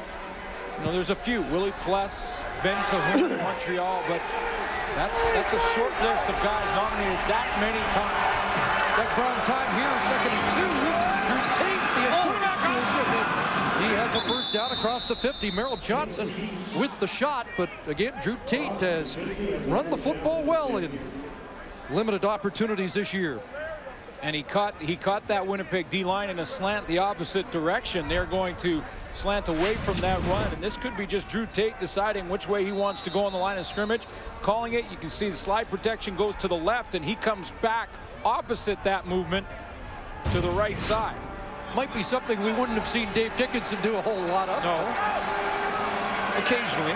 you know, there's a few. Willie Pless, Ben Cahoon in Montreal, but that's a short list of guys nominated that many times. Doug Brown time here, 2nd and 2. Drew Tate, he has a first down across the 50. Merrill Johnson with the shot, but again, Drew Tate has run the football well in limited opportunities this year. And he caught that Winnipeg D-line in a slant the opposite direction. They're going to slant away from that run, and this could be just Drew Tate deciding which way he wants to go on the line of scrimmage, calling it. You can see the slide protection goes to the left, and he comes back opposite that movement to the right side. Might be something we wouldn't have seen Dave Dickinson do a whole lot of. No. Occasionally.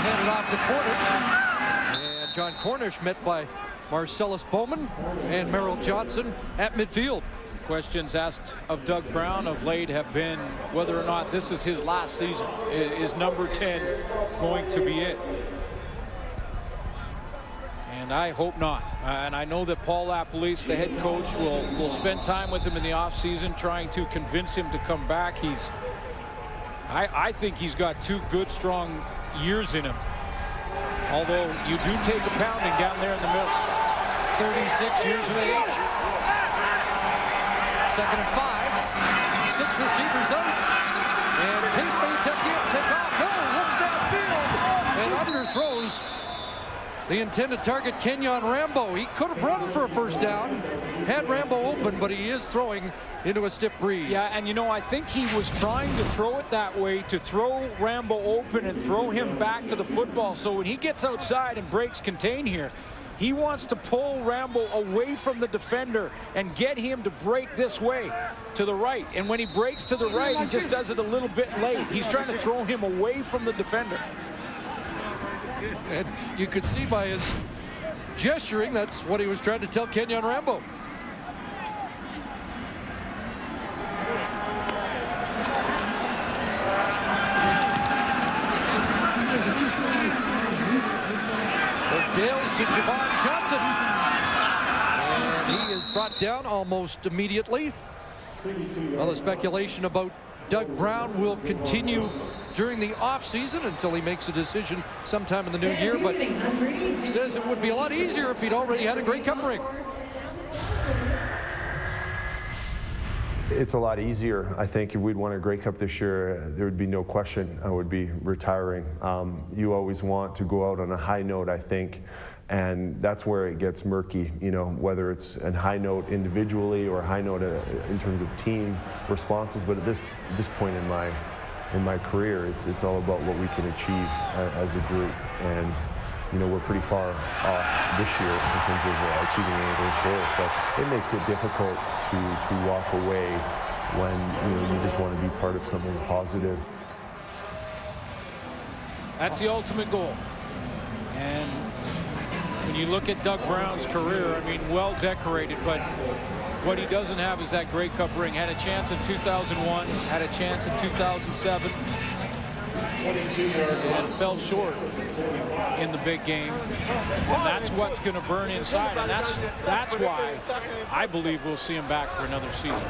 Handed off to Cornish. And John Cornish met by Marcellus Bowman and Merrill Johnson at midfield. Questions asked of Doug Brown of late have been whether or not this is his last season. Is number 10 going to be it? And I hope not. And I know that Paul LaPolice, the head coach, will spend time with him in the offseason trying to convince him to come back. I think he's got 2 good, strong years in him. Although you do take a pounding down there in the middle. 36 years of age. 2nd and 5. 6 receivers out. And Tate may take off. No, looks downfield. And underthrows the intended target, Kenyon Rambo. He could have run for a first down, had Rambo open, but he is throwing into a stiff breeze. Yeah, and you know, I think he was trying to throw it that way to throw Rambo open and throw him back to the football. So when he gets outside and breaks contain here, he wants to pull Rambo away from the defender and get him to break this way to the right. And when he breaks to the right, he just does it a little bit late. He's trying to throw him away from the defender. And you could see by his gesturing, that's what he was trying to tell Kenyon Rambo. Dales to Javon Johnson. And he is brought down almost immediately. Well, the speculation about Doug Brown will continue during the offseason until he makes a decision sometime in the new year, but says it would be a lot easier if he'd already had a Grey Cup ring. It's a lot easier, I think, if we'd won a Grey Cup this year. There would be no question I would be retiring. You always want to go out on a high note, I think, and that's where it gets murky, you know, whether it's a high note individually or a high note in terms of team responses. But at this point in my career, it's all about what we can achieve as a group. And you know, we're pretty far off this year in terms of achieving any of those goals. So it makes it difficult to walk away when you just want to be part of something positive. That's the ultimate goal. And when you look at Doug Brown's career, I mean, well decorated, but what he doesn't have is that Grey Cup ring. Had a chance in 2001, had a chance in 2007. And fell short in the big game, and that's what's going to burn inside, and that's why I believe we'll see him back for another season.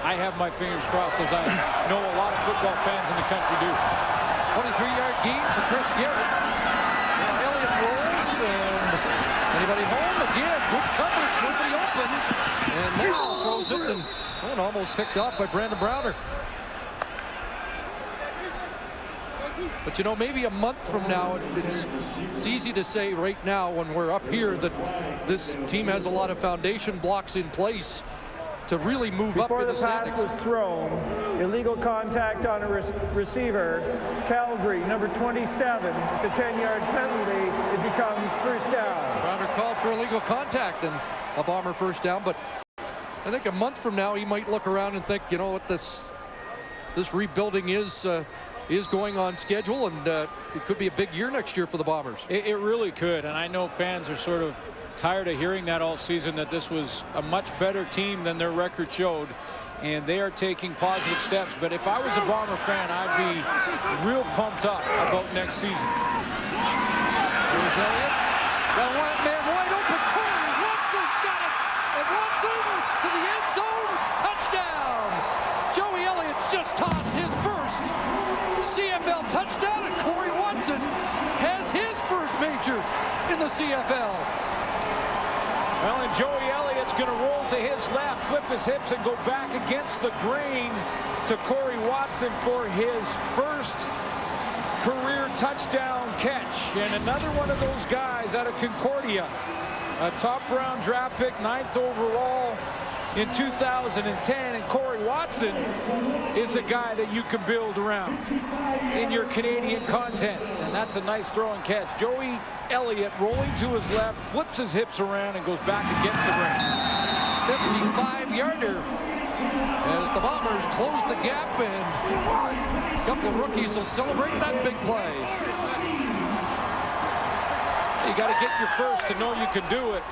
I have my fingers crossed, as I know a lot of football fans in the country do. 23-yard gain for Chris Garrett. Now Elliott rolls, and anybody home again? Good coverage, nobody open, and now throws it and almost picked off by Brandon Browner. But, you know, maybe a month from now, it's easy to say right now when we're up here that this team has a lot of foundation blocks in place to really move up in the standings. Before the pass was thrown, illegal contact on a receiver. Calgary, number 27. It's a 10-yard penalty. It becomes first down. Browner called for illegal contact and a Bomber first down. But I think a month from now, he might look around and think, you know what, this rebuilding is going on schedule, and it could be a big year next year for the Bombers. It really could, and I know fans are sort of tired of hearing that all season, that this was a much better team than their record showed, and they are taking positive steps. But if I was a Bomber fan, I'd be real pumped up about next season. Here's Elliott. Got one man wide open. Corey Watson's got it. And Watson to the end zone. Touchdown. Joey Elliott's just tossed his first CFL touchdown, and Corey Watson has his first major in the CFL. Well, and Joey Elliott's going to roll to his left, flip his hips, and go back against the grain to Corey Watson for his first career touchdown catch. And another one of those guys out of Concordia, a top-round draft pick, 9th overall in 2010, and Corey Watson is a guy that you can build around in your Canadian content, and that's a nice throw and catch. Joey Elliott rolling to his left, flips his hips around, and goes back against the grain. 55-yarder as the Bombers close the gap, and a couple of rookies will celebrate that big play. You got to get your first to know you can do it.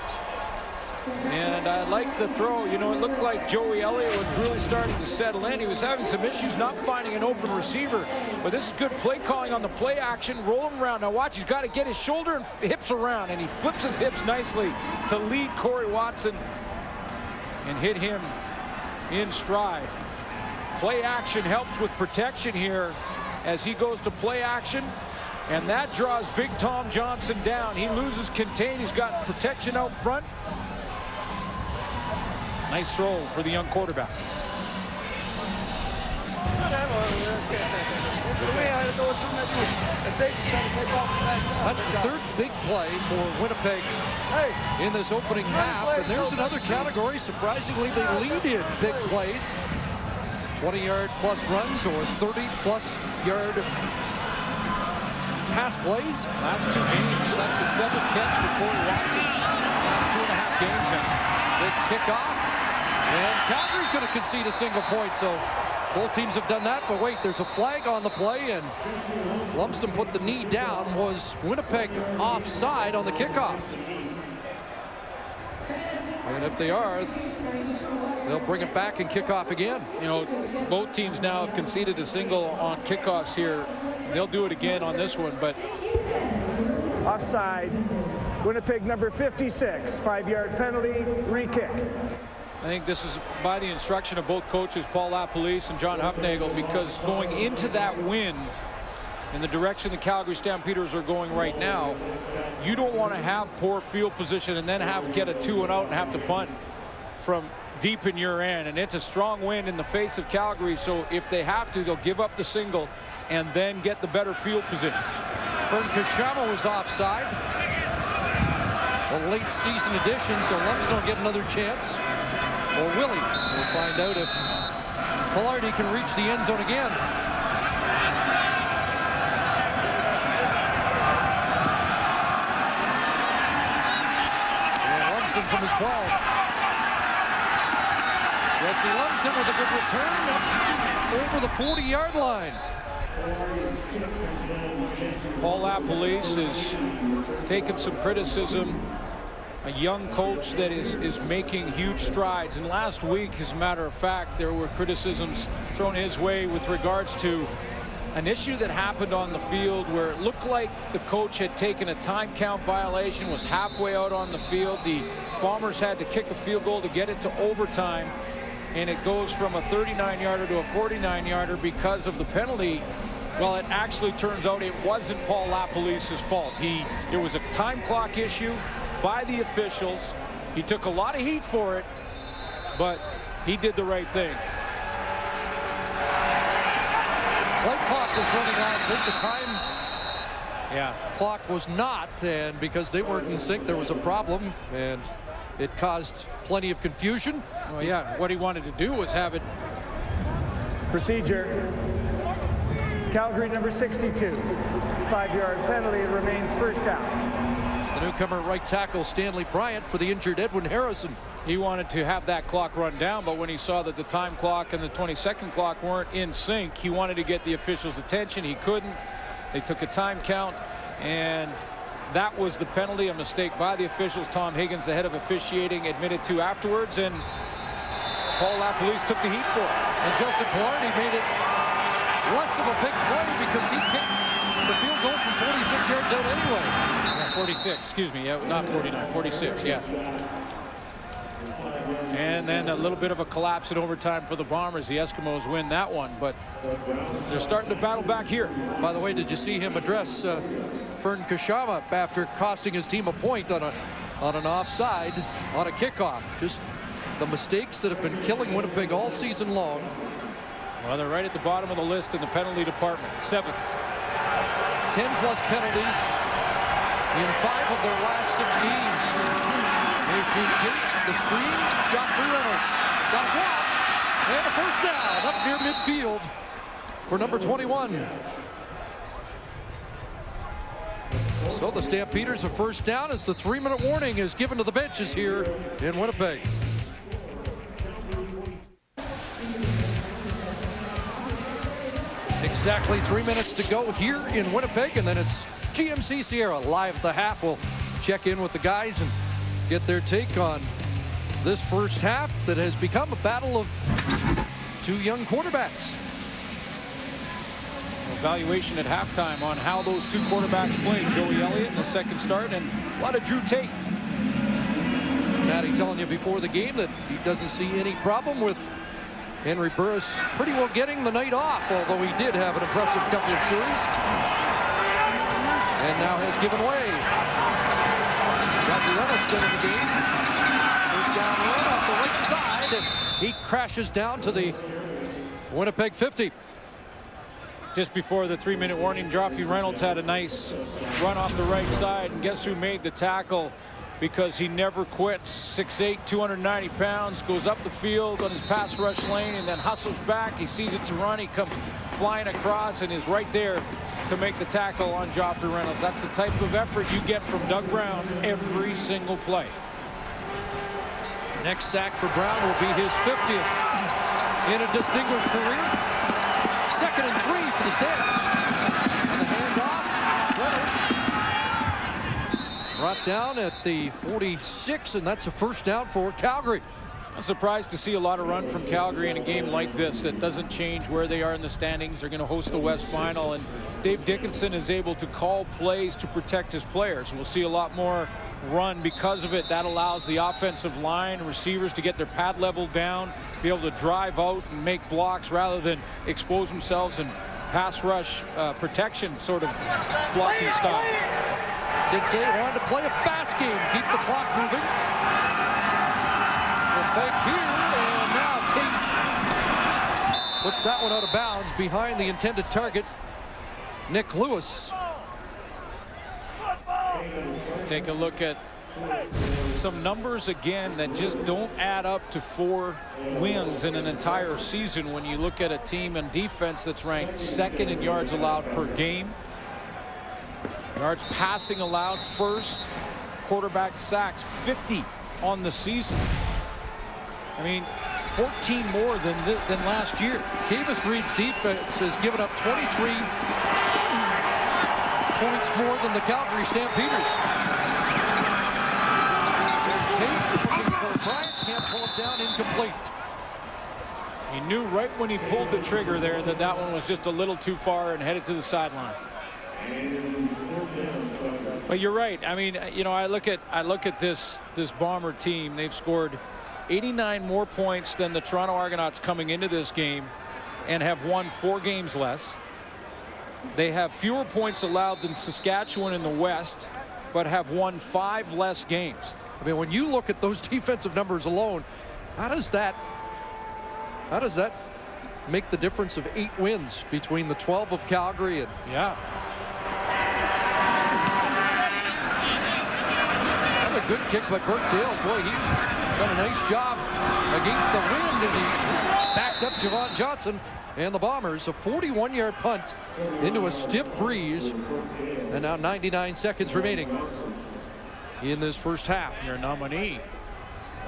And I like the throw. You know, it looked like Joey Elliott was really starting to settle in. He was having some issues not finding an open receiver. But this is good play calling on the play action, rolling around. Now watch, he's got to get his shoulder and hips around, and he flips his hips nicely to lead Corey Watson and hit him in stride. Play action helps with protection here as he goes to play action. And that draws Big Tom Johnson down. He loses contain. He's got protection out front. Nice throw for the young quarterback. That's the third big play for Winnipeg in this opening half. And there's another category. Surprisingly, they lead in big plays. 20-yard plus runs or 30-plus yard pass plays. Last 2 games. That's the 7th catch for Corey Watson. Last 2.5 games now. Big kickoff. And Calgary's going to concede a single point, so both teams have done that. But wait, there's a flag on the play, and Lumsden put the knee down. Was Winnipeg offside on the kickoff? And if they are, they'll bring it back and kick off again. You know, both teams now have conceded a single on kickoffs here. They'll do it again on this one, but offside. Winnipeg number 56, 5-yard penalty, re-kick. I think this is by the instruction of both coaches, Paul LaPolice and John Hufnagel, because going into that wind in the direction the Calgary Stampeders are going right now, you don't want to have poor field position and then get a 2 and out and have to punt from deep in your end. And it's a strong wind in the face of Calgary, so if they have to, they'll give up the single and then get the better field position. Vern Kashama was offside. A late season addition, so Lumsden will get another chance. Or will he? We'll find out if Pillardi can reach the end zone again. And Lumsden from his 12. Wesley Lumsden with a good return up over the 40-yard line. Paul LaPolice is taking some criticism. A young coach that is making huge strides. And last week, as a matter of fact, there were criticisms thrown his way with regards to an issue that happened on the field where it looked like the coach had taken a time count violation, was halfway out on the field. The Bombers had to kick a field goal to get it to overtime, and it goes from a 39-yarder to a 49-yarder because of the penalty. Well, it actually turns out it wasn't Paul LaPolice's fault. It was a time clock issue by the officials. He took a lot of heat for it, but he did the right thing. Play clock was running last week. The time clock was not, and because they weren't in sync, there was a problem, and it caused plenty of confusion. Well, yeah, what he wanted to do was have it. Procedure. Calgary number 62. 5-yard penalty. It remains first down. It's the newcomer right tackle Stanley Bryant for the injured Edwin Harrison. He wanted to have that clock run down, but when he saw that the time clock and the 20-second clock weren't in sync, he wanted to get the officials' attention. He couldn't. They took a time count, and that was the penalty, a mistake by the officials. Tom Higgins, the head of officiating, admitted to afterwards, and Paul LaPolice took the heat for it. And Justin Blarney made it less of a big play because he kicked the field goal from 46 yards out anyway. Yeah, 46, excuse me, not 49, 46, yeah. And then a little bit of a collapse in overtime for the Bombers. The Eskimos win that one, but they're starting to battle back here. By the way, did you see him address Fern Kashama after costing his team a point on an offside on a kickoff? Just the mistakes that have been killing Winnipeg all season long. Well, they're right at the bottom of the list in the penalty department, 7th. 10+ penalties in 5 of their last 6 games. Here's Gene Tate, the screen, Joffrey Reynolds. Got a block, and a first down up near midfield for number 21. So the Stampeders a first down as the 3-minute warning is given to the benches here in Winnipeg. Exactly 3 minutes to go here in Winnipeg, and then it's GMC Sierra live at the half. We'll check in with the guys and get their take on this first half that has become a battle of 2 young quarterbacks. Evaluation at halftime on how those 2 quarterbacks played. Joey Elliott in the second start, and a lot of Drew Tate. Matty telling you before the game that he doesn't see any problem with Henry Burris pretty well getting the night off, although he did have an impressive couple of series. And now has given way. Joffrey Reynolds still in the game. First down run off the right side, and he crashes down to the Winnipeg 50. Just before the 3-minute warning, Joffrey Reynolds had a nice run off the right side, and guess who made the tackle? Because he never quits. 6'8", 290 pounds, goes up the field on his pass rush lane and then hustles back. He sees it's a run. He comes flying across and is right there to make the tackle on Joffrey Reynolds. That's the type of effort you get from Doug Brown every single play. Next sack for Brown will be his 50th in a distinguished career. 2nd and 3 for the Stamps. And the handoff, Reynolds brought down at the 46, and that's a first down for Calgary. I'm surprised to see a lot of run from Calgary in a game like this. It doesn't change where they are in the standings. They're going to host the West Final, and Dave Dickinson is able to call plays to protect his players. We'll see a lot more run because of it. That allows the offensive line and receivers to get their pad level down, be able to drive out and make blocks rather than expose themselves in pass rush protection sort of blocking styles. Did say he wanted to play a fast game, keep the clock moving. The fake here, and now Tate puts that one out of bounds behind the intended target, Nick Lewis. Take a look at some numbers again that just don't add up to 4 wins in an entire season when you look at a team and defense that's ranked 2nd in yards allowed per game. Yards passing allowed 1st. Quarterback sacks 50 on the season. I mean, 14 more than last year. Kavis Reed's defense has given up 23 points more than the Calgary Stampeders. There's Tate looking for Bryant, can't pull it down, incomplete. He knew right when he pulled the trigger there that that one was just a little too far and headed to the sideline. But you're right. I mean, you know, I look at this Bomber team. They've scored 89 more points than the Toronto Argonauts coming into this game and have won 4 games less. They have fewer points allowed than Saskatchewan in the West, but have won 5 less games. I mean, when you look at those defensive numbers alone, how does that make the difference of 8 wins between the 12 of Calgary and Yeah. another good kick by Burkdale. Boy, he's done a nice job against the wind, and he's backed up Javon Johnson and the Bombers. A 41-yard punt into a stiff breeze, and now 99 seconds remaining in this first half. Your nominee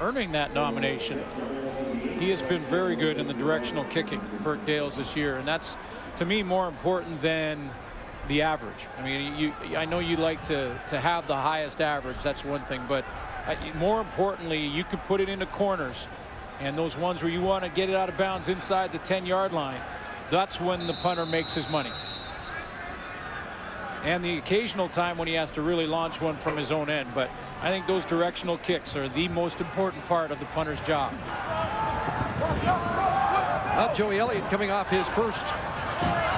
earning that nomination. He has been very good in the directional kicking, Burkdale's, this year, and that's, to me, more important than the average. I mean, I know you like to have the highest average. That's one thing, but more importantly, you can put it into corners, and those ones where you want to get it out of bounds inside the 10-yard line, that's when the punter makes his money. And the occasional time when he has to really launch one from his own end. But I think those directional kicks are the most important part of the punter's job. Joey Elliott, coming off his first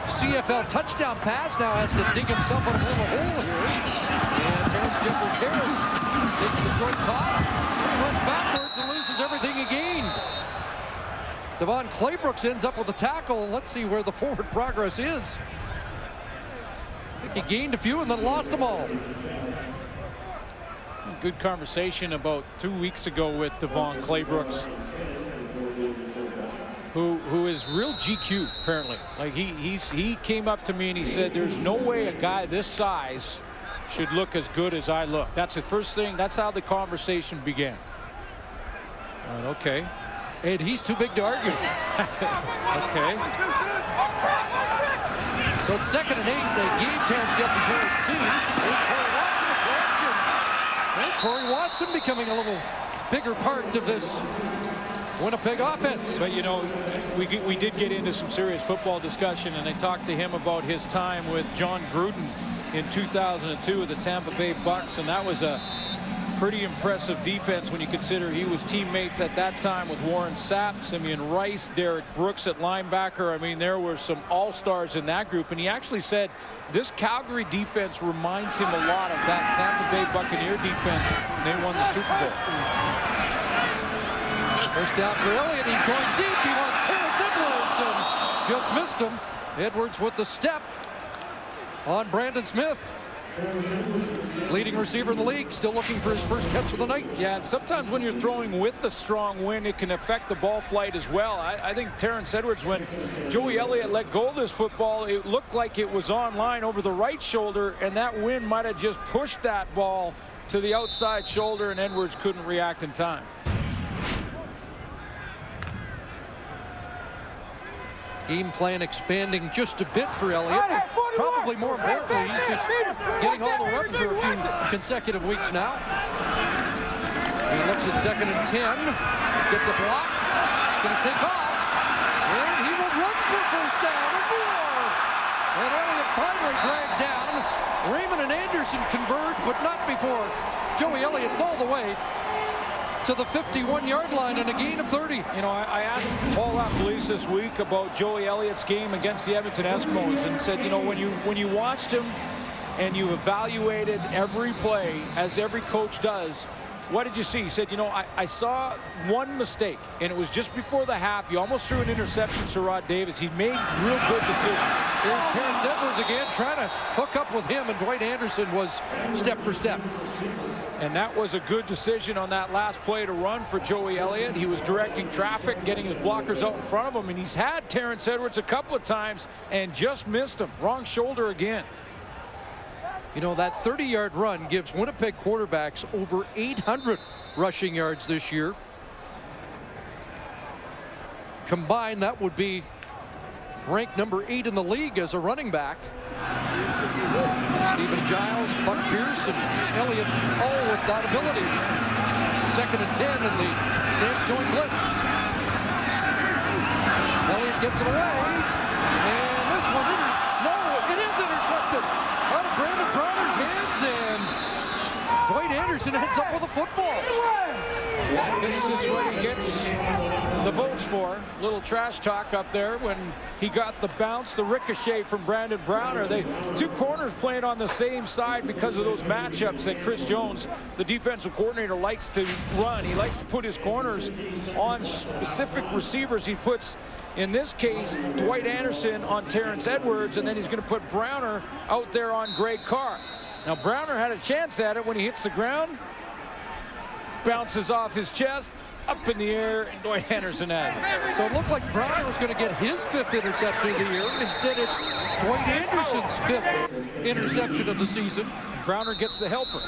CFL touchdown pass, now has to dig himself out of a little hole here. And Terrence Jeffers-Harris gets the short toss, runs backwards and loses everything he gained. Devon Claybrooks ends up with a tackle. Let's see where the forward progress is. I think he gained a few and then lost them all. Good conversation about 2 weeks ago with Devon Claybrooks, who is real GQ apparently. Like he came up to me and he said, "There's no way a guy this size should look as good as I look." That's the first thing. That's how the conversation began. Okay. And he's too big to argue. Okay. So it's 2nd and 8. They gave Terrence Jeffers-Harris 2. There's Corey Watson, a correction. And Corey Watson becoming a little bigger part of this Winnipeg offense. But, you know, we did get into some serious football discussion, and I talked to him about his time with John Gruden in 2002 with the Tampa Bay Bucks, and that was a pretty impressive defense when you consider he was teammates at that time with Warren Sapp, Simeon Rice, Derek Brooks at linebacker. I mean, there were some all-stars in that group, and he actually said this Calgary defense reminds him a lot of that Tampa Bay Buccaneer defense when they won the Super Bowl. First down for Elliott. He's going deep. He wants Terrence Edwards and just missed him. Edwards with the step on Brandon Smith. Leading receiver in the league, still looking for his first catch of the night. Yeah, and sometimes when you're throwing with the strong wind, it can affect the ball flight as well. I think Terrence Edwards, when Joey Elliott let go of this football, it looked like it was on line over the right shoulder, and that wind might have just pushed that ball to the outside shoulder, and Edwards couldn't react in time. Game plan expanding just a bit for Elliott. Probably more importantly, he's just getting all the reps for a few consecutive weeks now. He looks at 2nd and 10. Gets a block. Going to take off. And he will run for first down and more. And Elliott finally dragged down. Raymond and Anderson converge, but not before Joey Elliott's all the way to the 51-yard line and a gain of 30. You know, I asked Paul LaPolice this week about Joey Elliott's game against the Edmonton Eskimos and said, you know, when you watched him and you evaluated every play, as every coach does, what did you see? He said, you know, I saw one mistake, and it was just before the half. He almost threw an interception to Rod Davis. He made real good decisions. There's Terrence Edwards again, trying to hook up with him, and Dwight Anderson was step for step. And that was a good decision on that last play to run for Joey Elliott. He was directing traffic, getting his blockers out in front of him, and he's had Terrence Edwards a couple of times and just missed him. Wrong shoulder again. You know, that 30-yard run gives Winnipeg quarterbacks over 800 rushing yards this year. Combined, that would be ranked number 8 in the league as a running back. Stephen Giles, Buck Pierce, and Elliott all with that ability. 2nd and 10 in the stand showing blitz. Elliott gets it away, and this one didn't. No, it is intercepted out of Brandon Crowder's hands, and Dwight Anderson Anderson ends up with a football. This is what he gets the votes for. Little trash talk up there when he got the bounce, the ricochet from Brandon Browner. Two corners playing on the same side because of those matchups that Chris Jones, the defensive coordinator, likes to run. He likes to put his corners on specific receivers. He puts, in this case, Dwight Anderson on Terrence Edwards, and then he's going to put Browner out there on Greg Carr. Now, Browner had a chance at it when he hits the ground. Bounces off his chest, up in the air, and Dwight Anderson has it. So it looked like Browner was going to get his 5th interception of the year. Instead, it's Dwight Anderson's 5th interception of the season. Browner gets the helper.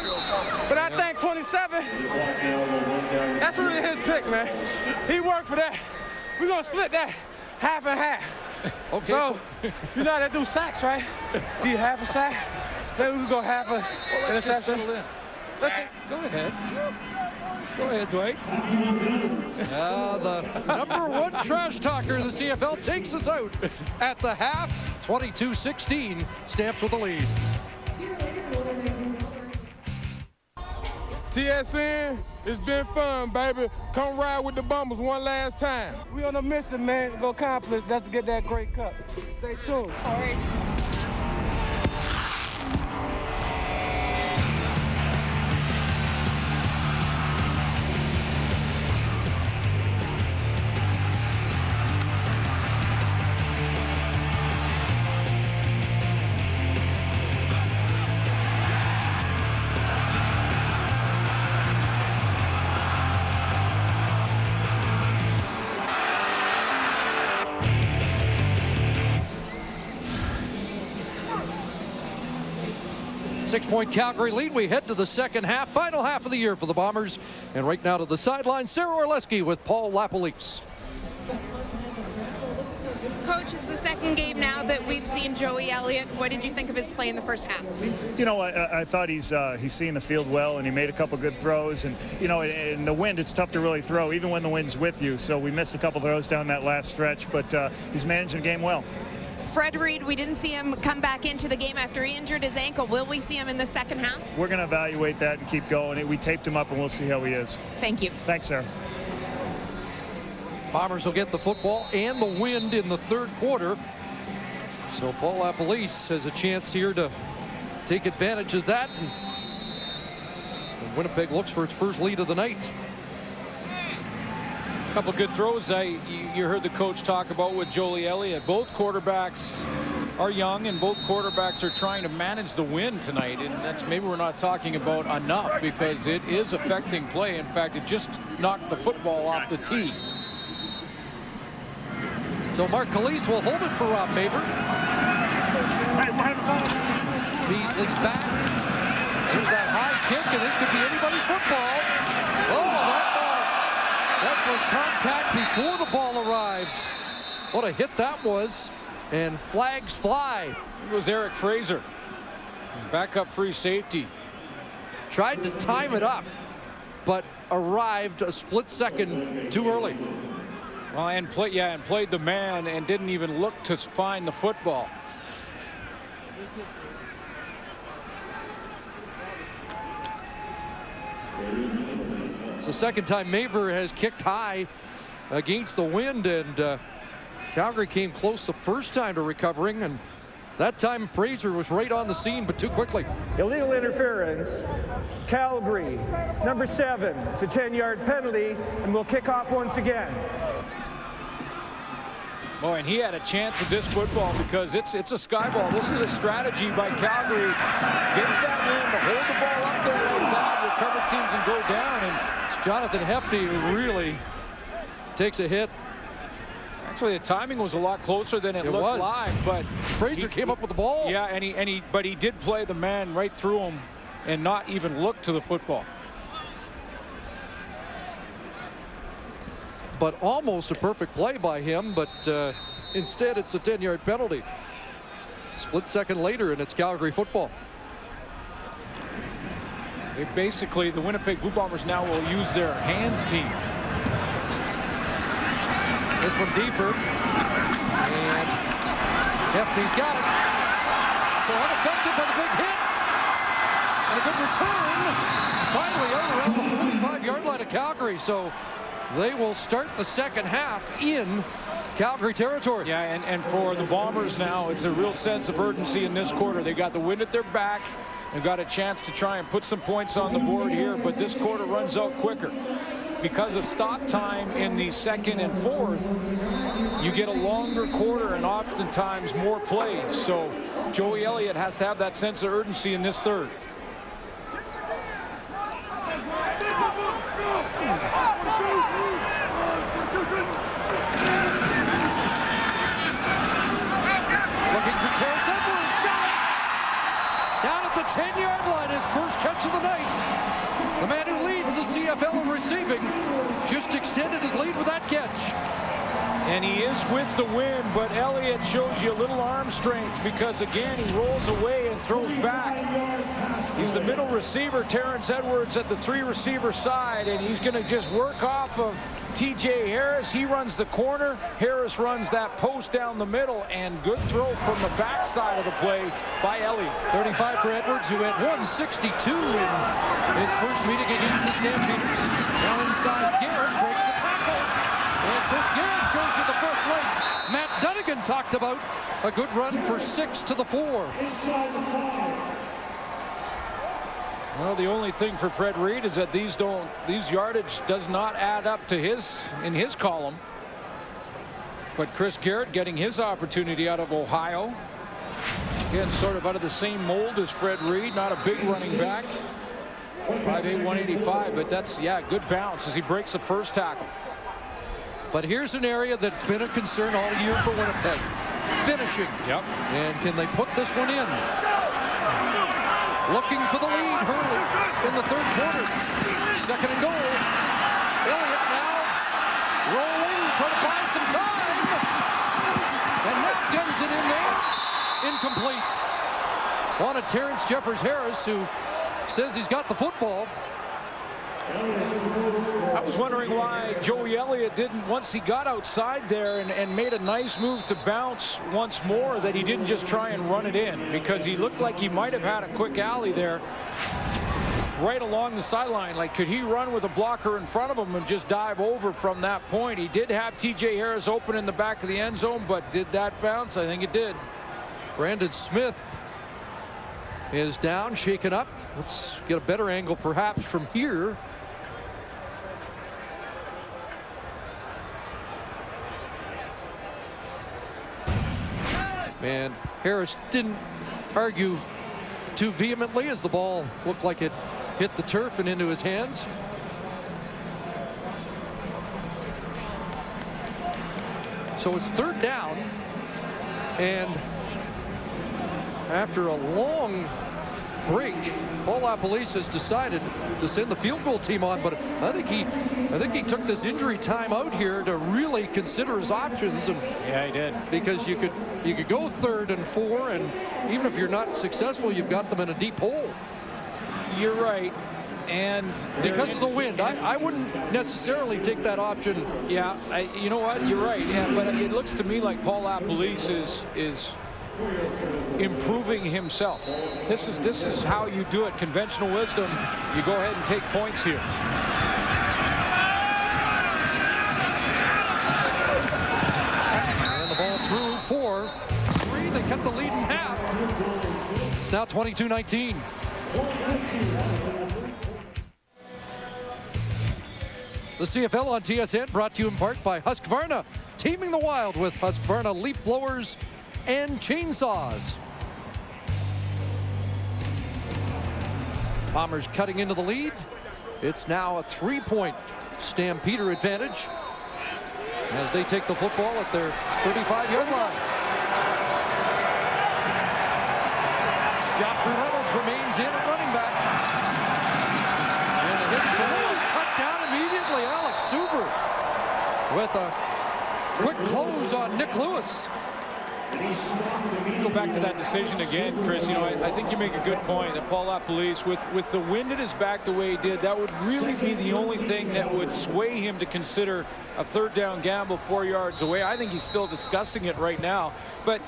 But I think 27, that's really his pick, man. He worked for that. We're going to split that half and half. Okay, so you know how they do sacks, right? Be half a sack. Maybe we go half a interception. Go ahead. Go ahead, Dwight. The #1 trash talker in the CFL takes us out at the half. 22-16. Stamps with the lead. TSN, it's been fun, baby. Come ride with the Bombers one last time. We on a mission, man, to go accomplish. That's to get that great cup. Stay tuned. All right. Six-point Calgary lead. We head to the second half, final half of the year for the Bombers. And right now to the sideline, Sarah Orleski with Paul LaPolice. Coach, it's the second game now that we've seen Joey Elliott. What did you think of his play in the first half? You know, I thought he's seeing the field well, and he made a couple good throws. And, you know, in the wind, it's tough to really throw, even when the wind's with you. So we missed a couple throws down that last stretch, but he's managing the game well. Fred Reed, we didn't see him come back into the game after he injured his ankle. Will we see him in the second half? We're going to evaluate that and keep going. We taped him up, and we'll see how he is. Thank you. Thanks, Sarah. Bombers will get the football and the wind in the third quarter. So Paul LaPolice has a chance here to take advantage of that. And Winnipeg looks for its first lead of the night. A couple good throws. You heard the coach talk about with Joey Elliott. Both quarterbacks are young, and both quarterbacks are trying to manage the wind tonight. And that's maybe we're not talking about enough because it is affecting play. In fact, it just knocked the football off the tee. So Mark Calise will hold it for Rob Maver. Beasley's back. There's that high kick, and this could be anybody's football. Oh, that was contact before the ball arrived. What a hit that was. And flags fly. It was Eric Fraser. Backup free safety. Tried to time it up, but arrived a split second too early. Well, and played the man and didn't even look to find the football. It's the second time Maver has kicked high against the wind, and Calgary came close the first time to recovering, and that time Fraser was right on the scene, but too quickly. Illegal interference. Calgary, number 7. It's a 10-yard penalty, and we'll kick off once again. Oh, and he had a chance with this football because it's a sky ball. This is a strategy by Calgary. Gets that wind to hold the ball up there like that. Recover team can go down, and it's Jonathan Hefty who really takes a hit. Actually, the timing was a lot closer than it looked live, but Fraser came up with the ball. Yeah, but he did play the man right through him and not even look to the football. But almost a perfect play by him, but instead it's a 10-yard penalty. Split second later, and it's Calgary football. Basically, the Winnipeg Blue Bombers now will use their hands team. This one deeper, and Hefty's got it. So unaffected by the big hit. And a good return. Finally out around the 45-yard line of Calgary. So they will start the second half in Calgary territory. Yeah, and for the Bombers now, it's a real sense of urgency in this quarter. They got the wind at their back. They've got a chance to try and put some points on the board here, but this quarter runs out quicker. Because of stop time in the second and fourth, you get a longer quarter and oftentimes more plays. So Joey Elliott has to have that sense of urgency in this third. Looking for Terrence Edwards. Got it! Down at the 10-yard line, his first catch of the night. The man who leads the CFL in receiving just extended his lead with that catch. And he is with the wind, but Elliott shows you a little arm strength because, again, he rolls away and throws back. He's the middle receiver, Terrence Edwards, at the 3-receiver side, and he's going to just work off of TJ Harris. He runs the corner. Harris runs that post down the middle, and good throw from the backside of the play by Elliott. 35 for Edwards, who had 162 in his first meeting against the Stampeders. Now inside, Garrett breaks a tackle. And Chris Garrett shows you the first legs. Matt Dunnigan talked about a good run for 6 to the 4. Well, the only thing for Fred Reed is that these yardage does not add up to in his column. But Chris Garrett getting his opportunity out of Ohio. Again, sort of out of the same mold as Fred Reed, not a big running back. 5'8", 185, but that's, yeah, good bounce as he breaks the first tackle. But here's an area that's been a concern all year for Winnipeg. Finishing. Yep. And can they put this one in? Looking for the lead, Hurley in the third quarter. Second and goal. Elliott now rolling, trying to buy some time. And Matt guns it in there. Incomplete. Wanted Terrence Jeffers Harris, who says he's got the football. I was wondering why Joey Elliott didn't, once he got outside there and made a nice move to bounce once more, that he didn't just try and run it in, because he looked like he might have had a quick alley there right along the sideline. Like, could he run with a blocker in front of him and just dive over from that point? He did have TJ Harris open in the back of the end zone, but did that bounce? I think it did. Brandon Smith is down, shaken up. Let's get a better angle perhaps from here. And Harris didn't argue too vehemently as the ball looked like it hit the turf and into his hands. So it's third down, and after a long break, Paul LaPolice has decided to send the field goal team on, but I think he took this injury time out here to really consider his options. And yeah, he did. Because you could go 3rd and 4, and even if you're not successul, you've got them in a deep hole. You're right. And because of the wind, I wouldn't necessarily take that option. Yeah, you know what? You're right. Yeah, but it looks to me like Paul LaPolice is improving himself. This is how you do it. Conventional wisdom. You go ahead and take points here. And the ball through 4-3. They cut the lead in half. It's now 22-19. The CFL on TSN, brought to you in part by Husqvarna, teaming the wild with Husqvarna leaf blowers and chainsaws. Bombers cutting into the lead. It's now a 3-point Stampeder advantage as they take the football at their 35-yard line. Joffrey Reynolds remains in at running back. And the hitch to Lewis cut down immediately. Alex Suber with a quick close on Nick Lewis. Go back to that decision again, Chris. You know, I think you make a good point that Paul LaPolice, with the wind at his back the way he did, that would really be the only thing that would sway him to consider a 3rd down gamble 4 yards away. I think he's still discussing it right now. But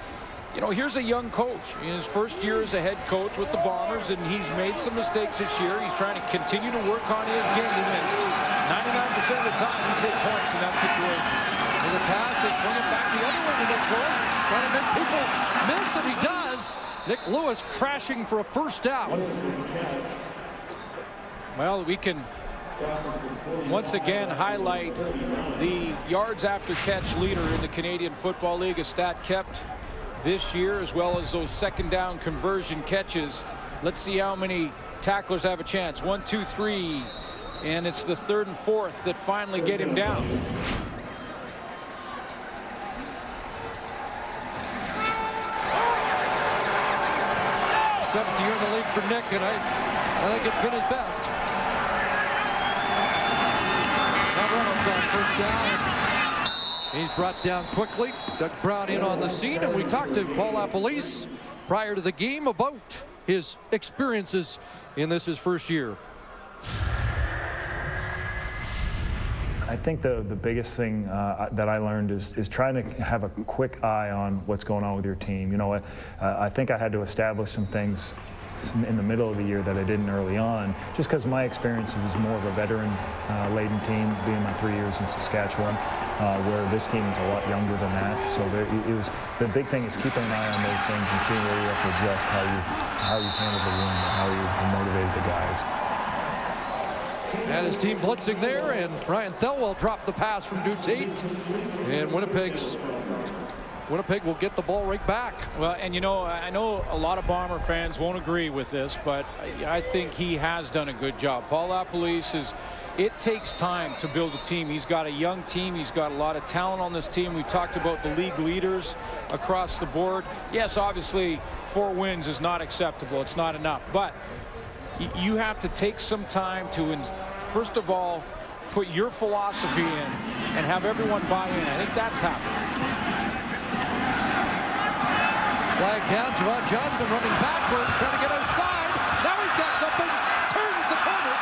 you know, here's a young coach in his first year as a head coach with the Bombers, and he's made some mistakes this year. He's trying to continue to work on his game, and 99% of the time he takes points in that situation. With a pass, they swing it back the other way to Nick Lewis, trying to make people miss, and he does. Nick Lewis crashing for a first down. Well, we can once again highlight the yards after catch leader in the Canadian Football League, a stat kept this year, as well as those second down conversion catches. Let's see how many tacklers have a chance. 1, 2, 3, and it's the third and fourth that finally get him down. Seventh year in the league for Nick, and I think it's been his best. Now Reynolds on first down. He's brought down quickly. Doug Brown in on the scene, and we talked to Paul LaPolice prior to the game about his experiences in this his first year. I think the biggest thing that I learned is trying to have a quick eye on what's going on with your team. You know, I think I had to establish some things in the middle of the year that I didn't early on, just because my experience was more of a veteran-laden team, being my 3 years in Saskatchewan, where this team is a lot younger than that. So the big thing is keeping an eye on those things and seeing where you have to adjust, how you've handled the room, and how you've motivated the guys. And his team blitzing there, and Ryan Thelwell dropped the pass from Dutate, and Winnipeg will get the ball right back. Well, and you know, I know a lot of Bomber fans won't agree with this, but I think he has done a good job. Paul LaPolice is, it takes time to build a team. He's got a young team. He's got a lot of talent on this team. We've talked about the league leaders across the board. Yes, obviously 4 wins is not acceptable. It's not enough, but you have to take some time to, first of all, put your philosophy in and have everyone buy in. I think that's happening. Flag down, Javon Johnson running backwards, trying to get outside. Now he's got something, turns the corner.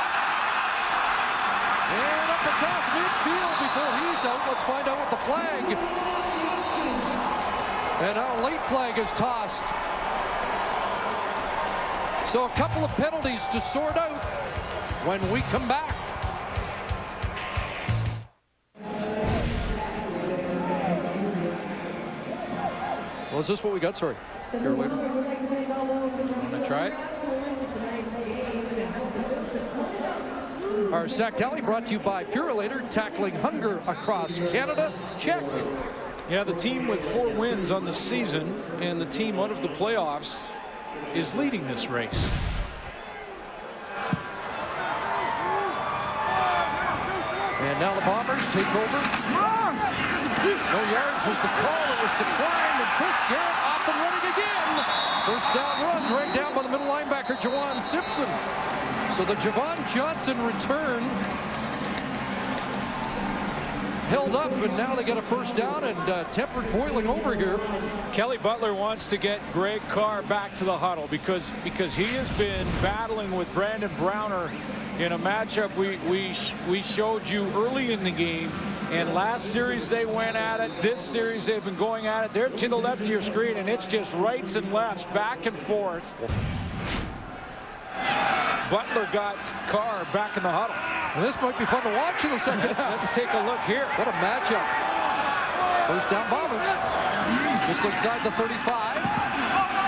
And up across midfield before he's out. Let's find out what the flag. And now a late flag is tossed. So a couple of penalties to sort out when we come back. Well, is this what we got? Sorry. Want to try it? Our sack tally brought to you by Purolator, tackling hunger across Canada. Check. Yeah, the team with 4 wins on the season and the team out of the playoffs is leading this race. And now the Bombers take over. No yards was the call. It was declined, and Chris Garrett off and running again. First down run right down by the middle linebacker, Jawan Simpson. So the Javon Johnson return held up, and now they get a first down, and tempered boiling over here. Kelly Butler wants to get Greg Carr back to the huddle because he has been battling with Brandon Browner in a matchup we showed you early in the game. And last series they went at it. This series they've been going at it. They're to the left of your screen, and it's just rights and lefts, back and forth. Butler got Carr back in the huddle. And this might be fun to watch in the second half. Let's take a look here. What a matchup. First down Bombers. Just inside the 35.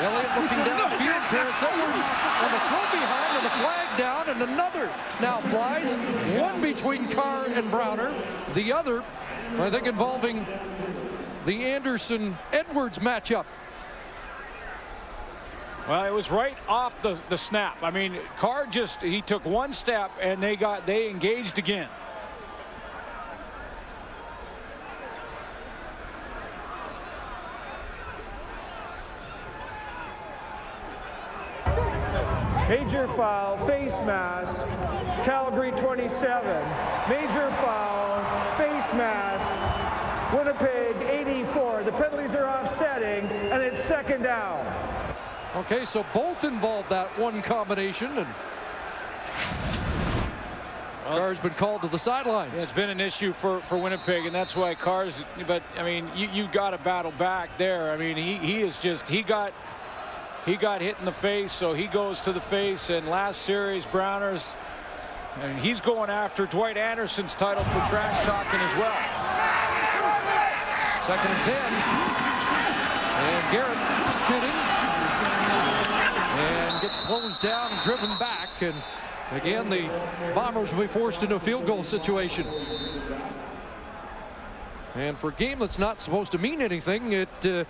Elliott looking downfield. Terrence Edwards on the throw behind, and the flag down, and another now flies. One between Carr and Browner. The other, I think, involving the Anderson-Edwards matchup. Well, it was right off the snap. I mean, Carr he took one step, and they engaged again. Major foul, face mask, Calgary 27. Major foul, face mask, Winnipeg 84. The penalties are offsetting, and it's second down. Okay, so both involved that one combination. And well, Carr's been called to the sidelines. Yeah, it's been an issue for Winnipeg, and that's why Carr's. But I mean, you got to battle back there. I mean, he got hit in the face, so he goes to the face. And last series, Browners, and he's going after Dwight Anderson's title for trash talking as well. 2nd and 10, and Garrett spinning and gets closed down and driven back. And again, the Bombers will be forced into a field goal situation. And for a game that's not supposed to mean anything, it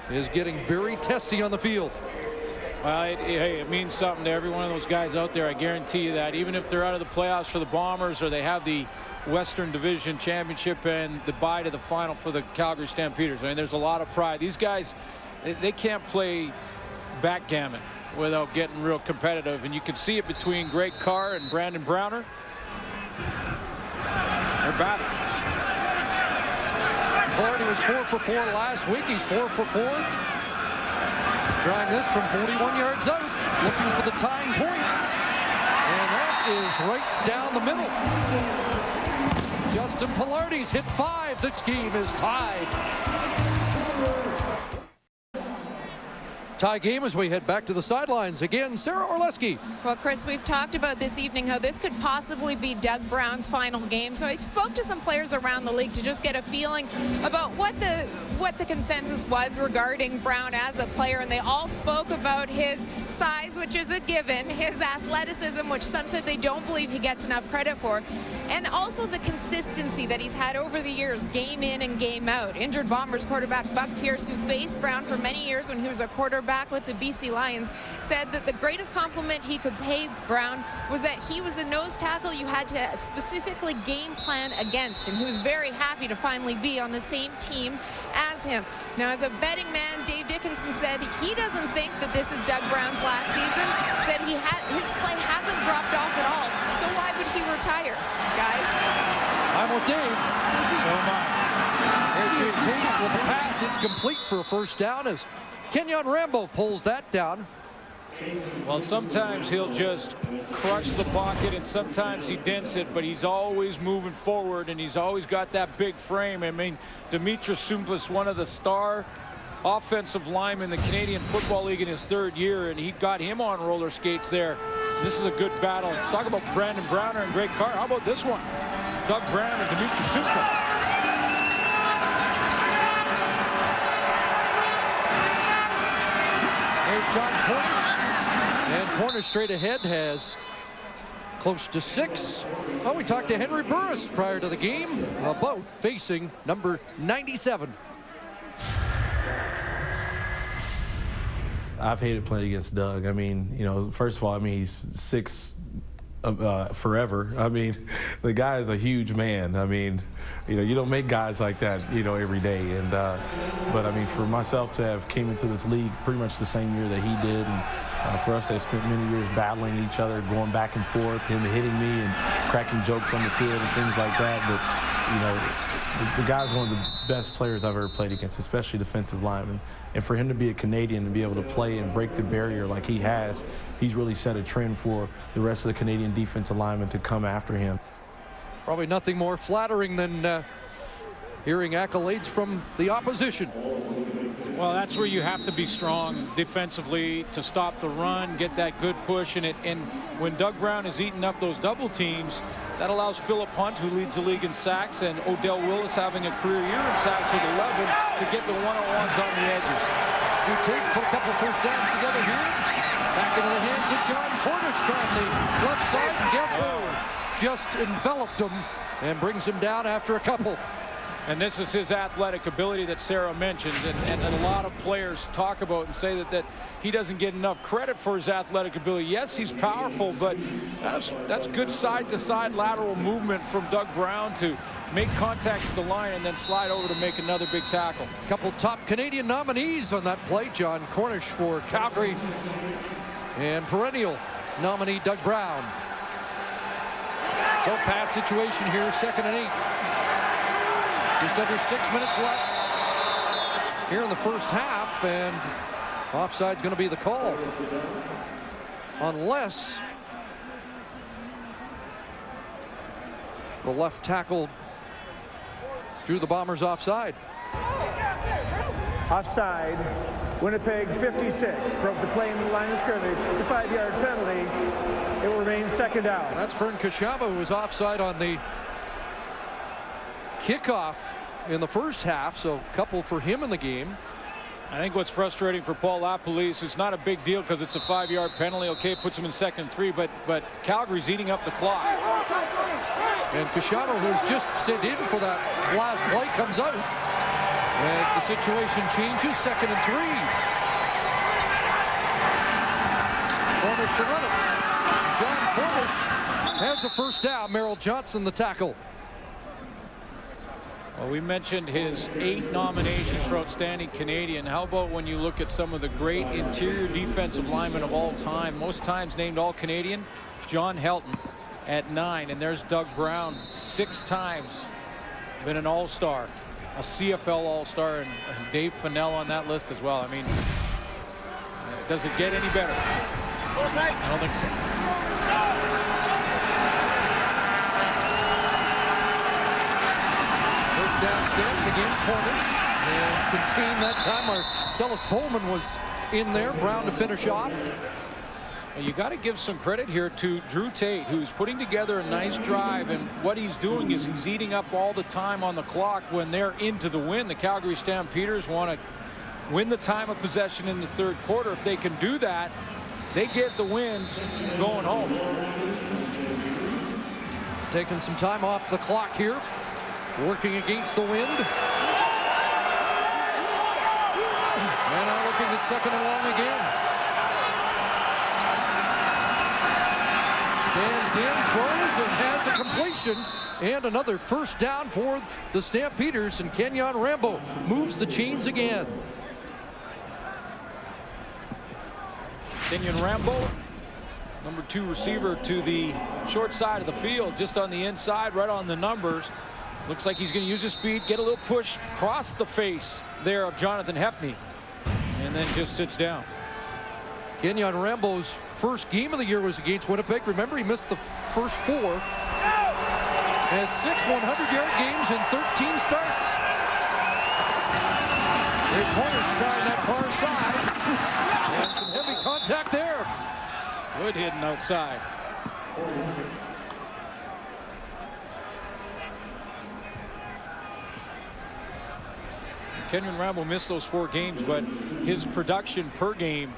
is getting very testy on the field. Well, it means something to every one of those guys out there. I guarantee you that. Even if they're out of the playoffs for the Bombers, or they have the Western Division Championship and the bye to the final for the Calgary Stampeders. I mean, there's a lot of pride. These guys, they can't play backgammon without getting real competitive, and you can see it between Greg Carr and Brandon Browner. They're battling. Clardy was 4 for 4 last week. He's 4 for 4. Trying this from 41 yards out, looking for the tying points. And that is right down the middle. Justin Pilardi's hit 5. This game is tied. Tie game as we head back to the sidelines. Again, Sarah Orleski. Well, Chris, we've talked about this evening how this could possibly be Doug Brown's final game. So I spoke to some players around the league to just get a feeling about what the consensus was regarding Brown as a player, and they all spoke about his size, which is a given, his athleticism, which some said they don't believe he gets enough credit for, and also the consistency that he's had over the years, game in and game out. Injured Bombers quarterback Buck Pierce, who faced Brown for many years when he was a quarterback with the BC Lions, said that the greatest compliment he could pay Brown was that he was a nose tackle you had to specifically game plan against, and he was very happy to finally be on the same team as him. Now, as a betting man, Dave Dickinson said he doesn't think that this is Doug Brown's last season, said his play hasn't dropped off at all, so why would he retire, guys? I'm with Dave. So am I. AJ Tate with the pass. It's complete for a first down as Kenyon Rambo pulls that down. Well, sometimes he'll just crush the pocket, and sometimes he dents it, but he's always moving forward, and he's always got that big frame. I mean, Demetrius Sumplis, one of the star offensive linemen in the Canadian Football League in his 3rd year, and he got him on roller skates there. This is a good battle. Let's talk about Brandon Browner and Greg Carr. How about this one? Doug Brown and Demetrius Sumplis. There's John Cornish, and Cornish straight ahead has close to 6. Well, we talked to Henry Burris prior to the game about facing number 97. I've hated playing against Doug. I mean, you know, first of all, I mean, he's 6 forever. I mean, the guy is a huge man. I mean, you know, you don't make guys like that, you know, every day. And but I mean, for myself to have came into this league pretty much the same year that he did, and for us to have spent many years battling each other, going back and forth, him hitting me and cracking jokes on the field and things like that. But you know, the guy's one of the best players I've ever played against, especially defensive linemen. And for him to be a Canadian and be able to play and break the barrier like he has, he's really set a trend for the rest of the Canadian defensive linemen to come after him. Probably nothing more flattering than hearing accolades from the opposition. Well, that's where you have to be strong defensively to stop the run, get that good push. And when Doug Brown is eating up those double teams, that allows Philip Hunt, who leads the league in sacks, and Odell Willis, having a career year in sacks with 11, to get the one-on-ones on the edges. Takes put a couple first downs together here. Back into the hands of John Cornish trying the left side. And guess who? Just enveloped him and brings him down after a couple. And this is his athletic ability that Sarah mentioned, and a lot of players talk about and say that he doesn't get enough credit for his athletic ability. Yes, he's powerful, but that's good side-to-side lateral movement from Doug Brown to make contact with the line and then slide over to make another big tackle. A couple top Canadian nominees on that play. John Cornish for Calgary and perennial nominee Doug Brown. So pass situation here, 2nd and 8. Just under 6 minutes left here in the first half, and offside's going to be the call. The left tackle drew the Bombers offside. Offside. Winnipeg 56. Broke the play in the line of scrimmage. It's a 5-yard penalty. It will remain second down. That's Fern Kashaba, who was offside on the kickoff in the first half, so a couple for him in the game. I think what's frustrating for Paul LaPolice, it's not a big deal because it's a 5-yard penalty. Okay, puts him in 2nd and 3, but Calgary's eating up the clock. And Kashaba, who's just sent in for that last play, comes out as the situation changes. 2nd and 3. Cornish to run it. John Cornish has a first down. Merrill Johnson, the tackle. Well, we mentioned his 8 nominations for Outstanding Canadian. How about when you look at some of the great interior defensive linemen of all time, most times named All-Canadian? John Helton at 9, and there's Doug Brown, 6 times been an All-Star, a CFL All-Star, and Dave Fennell on that list as well. I mean, does it get any better? I don't think so. Down steps again, Cornish, and contained that time. Marcellus Bowman was in there. Brown to finish off. Well, you got to give some credit here to Drew Tate, who's putting together a nice drive, and what he's doing is he's eating up all the time on the clock when they're into the win. The Calgary Stampeders want to win the time of possession in the 3rd quarter. If they can do that, they get the win going home. Taking some time off the clock here. Working against the wind. And now looking at 2nd and long again. Stands in, throws, and has a completion. And another first down for the Stampeders. And Kenyon Rambo moves the chains again. Kenyon Rambo, number 2 receiver to the short side of the field, just on the inside, right on the numbers. Looks like he's going to use his speed, get a little push across the face there of Jonathan Hefney, and then just sits down. Kenyon Rambo's first game of the year was against Winnipeg. Remember, he missed the first 4. Has 6 100-yard games in 13 starts. There's Cornish trying that far side. And some heavy contact there. Good hidden outside. Kenyon Rambo missed those 4 games, but his production per game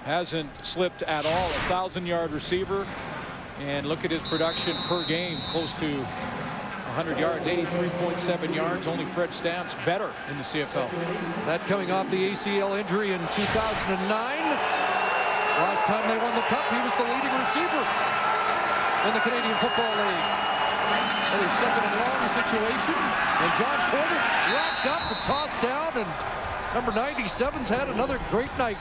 hasn't slipped at all. 1,000-yard receiver, and look at his production per game, close to 100 yards, 83.7 yards. Only Fred Stamp's better in the CFL. That coming off the ACL injury in 2009. Last time they won the Cup, he was the leading receiver in the Canadian Football League. Another 2nd and long situation, and John Cornish wrapped up and tossed down, and number 97's had another great night,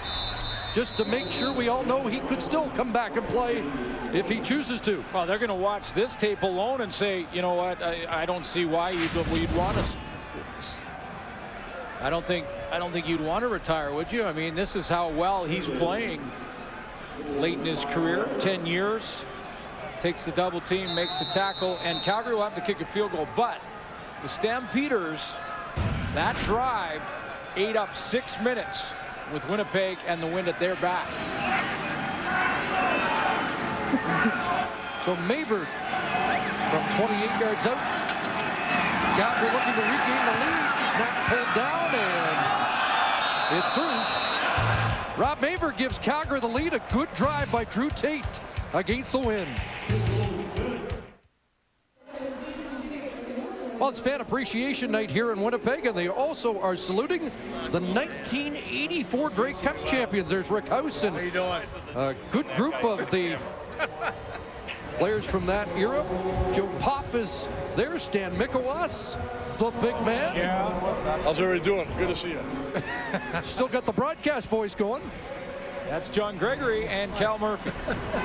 just to make sure we all know he could still come back and play if he chooses to. Well, they're going to watch this tape alone and say, you know what, I don't see why you'd want to. I don't think you'd want to retire, would you? I mean, this is how well he's playing late in his career, 10 years. Takes the double team, makes the tackle, and Calgary will have to kick a field goal. But the Stampeders, that drive ate up 6 minutes with Winnipeg and the wind at their back. So Maver from 28 yards out. Calgary looking to regain the lead. Snap pulled down, and it's through. Rob Maver gives Calgary the lead. A good drive by Drew Tate against the wind. Well, it's Fan Appreciation Night here in Winnipeg, and they also are saluting the 1984 Grey Cup champions. There's Rick House and a good group of the players from that era. Joe Pop is there. Stan Mikolas, the big man. Yeah. How's everybody doing? Good to see you. Still got the broadcast voice going. That's John Gregory and Cal Murphy.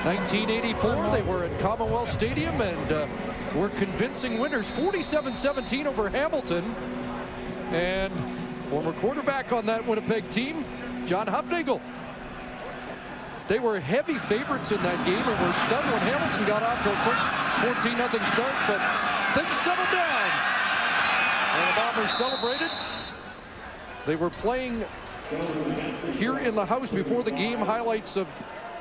1984, they were at Commonwealth Stadium and were convincing winners, 47-17 over Hamilton. And former quarterback on that Winnipeg team, John Hufnagel. They were heavy favorites in that game and were stunned when Hamilton got off to a quick 14-0 start, but things settled down. And the Bombers celebrated. They were playing here in the house before the game. Highlights of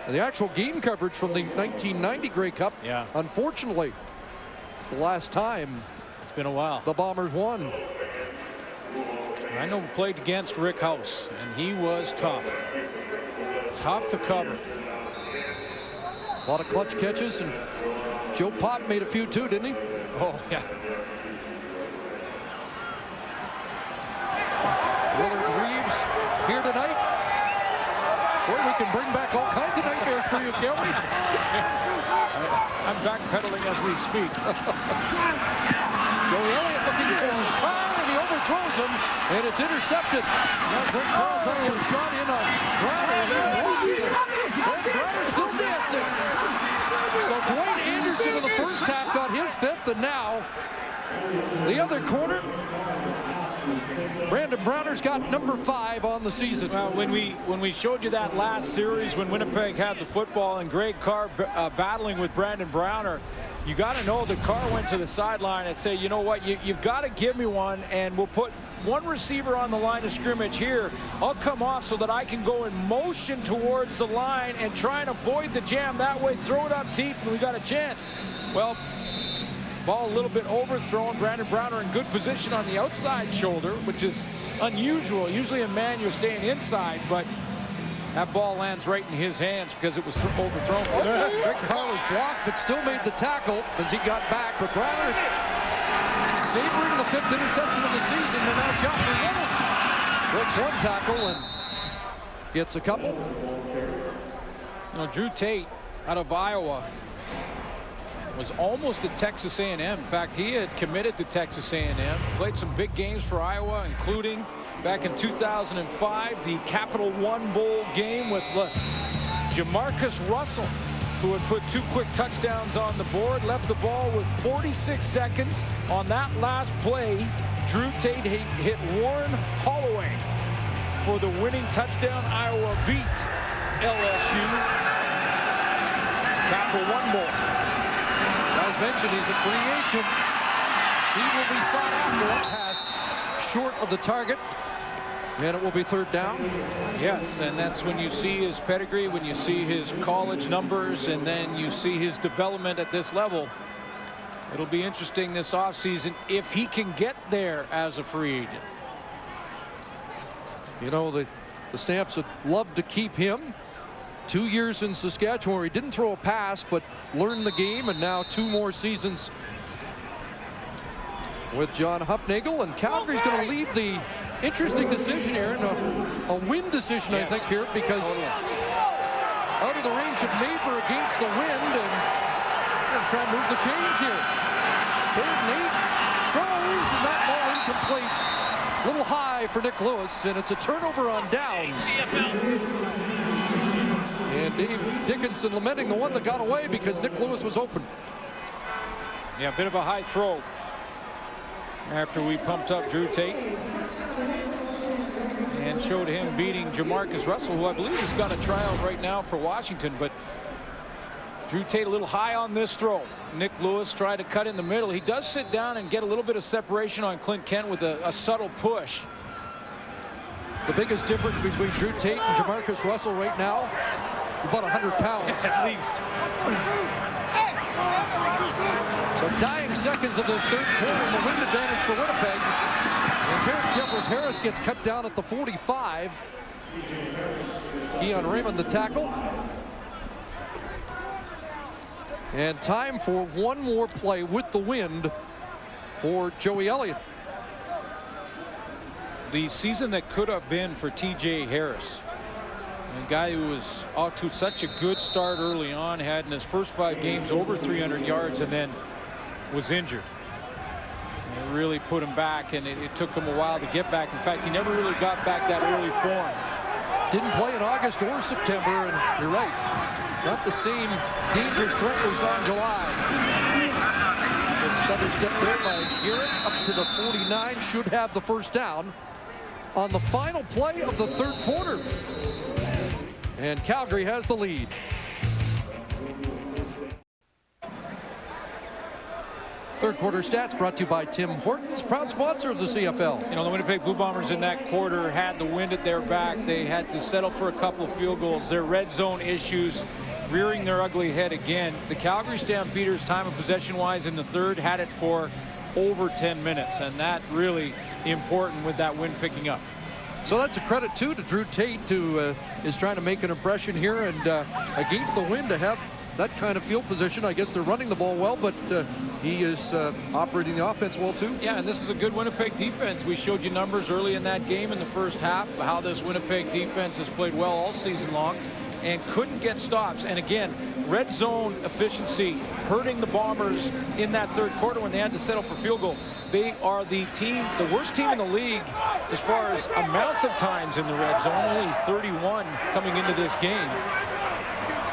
the actual game coverage from the 1990 Grey Cup. Yeah. Unfortunately, it's the last time It's been a while. the Bombers won. I know we played against Rick House, and he was tough. Tough to cover. A lot of clutch catches, and Joe Pop made a few too, didn't he? Oh, yeah. Willard Reeves here tonight. Boy, we can bring back all kinds of nightmares for you, can't we? I'm backpedaling as we speak. Joey Elliott looking for a car, and he overthrows him, and it's intercepted. Now Brent Carl trying to get a shot in on Browner, and then blocked it. And Browner's still dancing. So Dwayne Anderson in the first half got his 5th, and now the other corner, Brandon Browner's got number 5 on the season. Well, when we showed you that last series when Winnipeg had the football and Greg Carr battling with Brandon Browner, you got to know that Carr went to the sideline and say, you know what, you've got to give me one, and we'll put one receiver on the line of scrimmage here. I'll come off so that I can go in motion towards the line and try and avoid the jam that way, throw it up deep, and we got a chance. Well, ball a little bit overthrown. Brandon Browner in good position on the outside shoulder, which is unusual. Usually a man, you're staying inside, but that ball lands right in his hands because it was overthrown. Oh, Greg Carr was blocked, but still made the tackle because he got back. But Browner savoring the 5th interception of the season, and now Joffrey Reynolds breaks one tackle and gets a couple. You know, Drew Tate out of Iowa was almost at Texas A&M. In fact, he had committed to Texas A&M, played some big games for Iowa, including back in 2005, the Capital One Bowl game with Jamarcus Russell, who had put 2 quick touchdowns on the board, left the ball with 46 seconds. On that last play, Drew Tate hit Warren Holloway for the winning touchdown. Iowa beat LSU. Capital One Bowl. As mentioned, he's a free agent. He will be sought after. A pass short of the target, and it will be 3rd down. Yes, and that's when you see his pedigree, when you see his college numbers, and then you see his development at this level. It'll be interesting this offseason if he can get there as a free agent. You know, the Stamps would love to keep him. 2 years in Saskatchewan where he didn't throw a pass but learned the game, and now 2 more seasons with John Hufnagel. And Calgary's going to leave the interesting decision here, and a win decision, yes, I think, here, because out of the range of Maber against the wind, and going to try and move the chains here. 3rd and 8, throws, and that ball incomplete. A little high for Nick Lewis, and it's a turnover on downs. CFL. And Dave Dickinson lamenting the one that got away because Nick Lewis was open. Yeah, a bit of a high throw after we pumped up Drew Tate and showed him beating Jamarcus Russell, who I believe has got a tryout right now for Washington. But Drew Tate a little high on this throw. Nick Lewis tried to cut in the middle. He does sit down and get a little bit of separation on Clint Kent with a subtle push. The biggest difference between Drew Tate and Jamarcus Russell right now is about 100 pounds. At least. So dying seconds of this 3rd quarter, and the wind advantage for Winnipeg. And Jared Jeffers-Harris gets cut down at the 45. Keon Raymond the tackle. And time for one more play with the wind for Joey Elliott. The season that could have been for T.J. Harris. A guy who was off to such a good start early on, had in his first 5 games over 300 yards, and then was injured. And it really put him back, and it took him a while to get back. In fact, he never really got back that early form. Didn't play in August or September, and you're right, not the same dangerous threat we saw in July. A stutter step there by Garrett up to the 49, should have the 1st down on the final play of the 3rd quarter. And Calgary has the lead. Third quarter stats brought to you by Tim Hortons, proud sponsor of the CFL. You know, the Winnipeg Blue Bombers in that quarter had the wind at their back. They had to settle for a couple of field goals. Their red zone issues rearing their ugly head again. The Calgary Stampeders, time of possession-wise in the third, had it for over 10 minutes, and that really important with that wind picking up. So that's a credit, too, to Drew Tate, who is trying to make an impression here, and against the wind to have that kind of field position. I guess they're running the ball well, but he is operating the offense well, too. Yeah, and this is a good Winnipeg defense. We showed you numbers early in that game in the first half, how this Winnipeg defense has played well all season long and couldn't get stops. And again, red zone efficiency hurting the Bombers in that third quarter when they had to settle for field goals. They are the worst team in the league as far as amount of times in the red zone, only 31 coming into this game.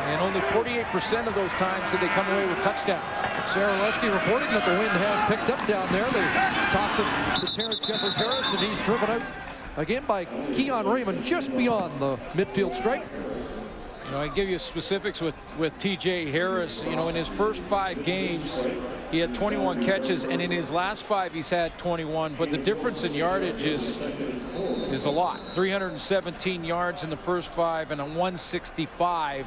And only 48% of those times did they come away with touchdowns. Sarah Lesky reporting that the wind has picked up down there. They toss it to Terrence Jeffers-Harris, and he's driven out again by Keon Raymond just beyond the midfield stripe. You know, I give you specifics with TJ Harris. You know, in his first 5 games, he had 21 catches, and in his last 5, he's had 21. But the difference in yardage is a lot. 317 yards in the first 5 and a 165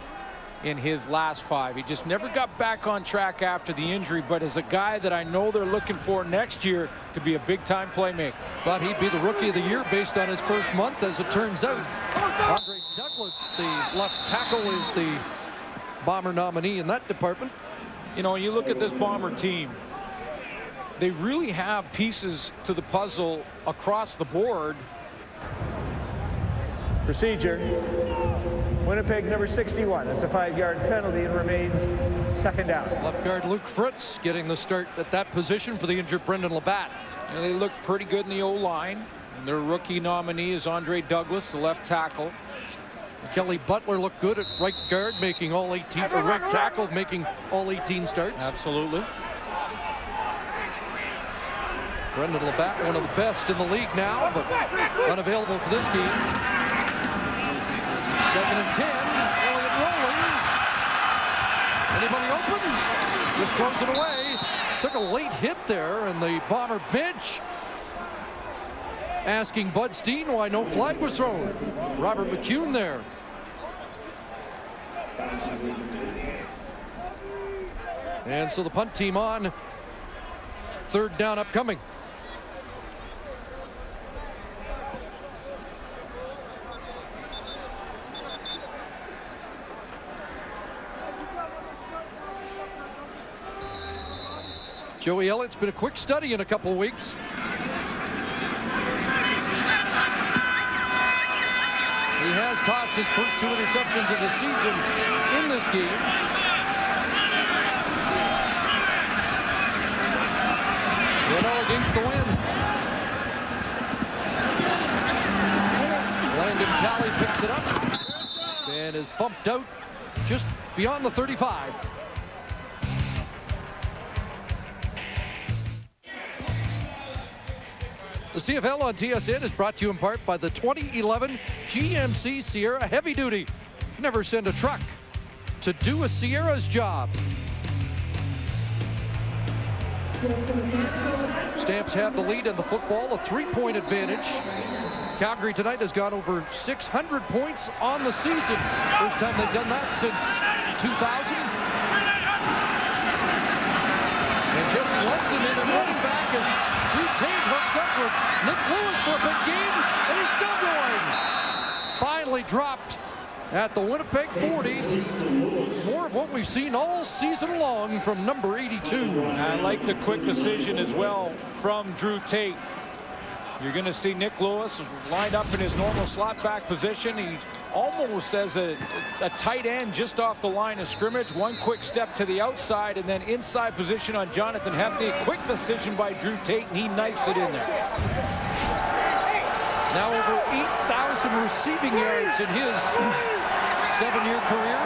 in his last 5. He just never got back on track after the injury, but as a guy that I know they're looking for next year to be a big-time playmaker. Thought he'd be the Rookie of the Year based on his first month. As it turns out, Andre Douglas, the left tackle, is the Bomber nominee in that department. You know, you look at this Bomber team, they really have pieces to the puzzle across the board. Procedure. Winnipeg number 61. That's a 5-yard penalty and remains second down. Left guard Luke Fritz getting the start at that position for the injured Brendan Labatt. And they look pretty good in the O-line. Their rookie nominee is Andre Douglas, the left tackle. Kelly Butler looked good at right guard, making all 18, or right tackle, making all 18 starts. Absolutely. Brendan Labatt, one of the best in the league now, but unavailable for this game. 2nd and 10. Elliott rolling. Anybody open? Just throws it away. Took a late hit there, and the Bomber bench asking Bud Steen why no flag was thrown. Robert McCune there. And so the punt team on. 3rd down upcoming. Joey Elliott's been a quick study in a couple weeks. He has tossed his first 2 interceptions of the season in this game. Against the wind. Landon Talley picks it up and is bumped out just beyond the 35. The CFL on TSN is brought to you in part by the 2011 GMC Sierra Heavy Duty. Never send a truck to do a Sierra's job. Stamps have the lead in the football, a 3-point advantage. Calgary tonight has got over 600 points on the season. First time they've done that since 2000. And Jesse Lunson in at running back as Drew Tate hooks up with Nick Lewis for a big game, and he's still going. Finally dropped at the Winnipeg 40. More of what we've seen all season long from number 82. I like the quick decision as well from Drew Tate. You're going to see Nick Lewis lined up in his normal slot back position. He almost as a tight end just off the line of scrimmage. One quick step to the outside and then inside position on Jonathan Hefney. Quick decision by Drew Tate, and he knifes it in there. Now over 8,000 receiving yards in his 7-year career.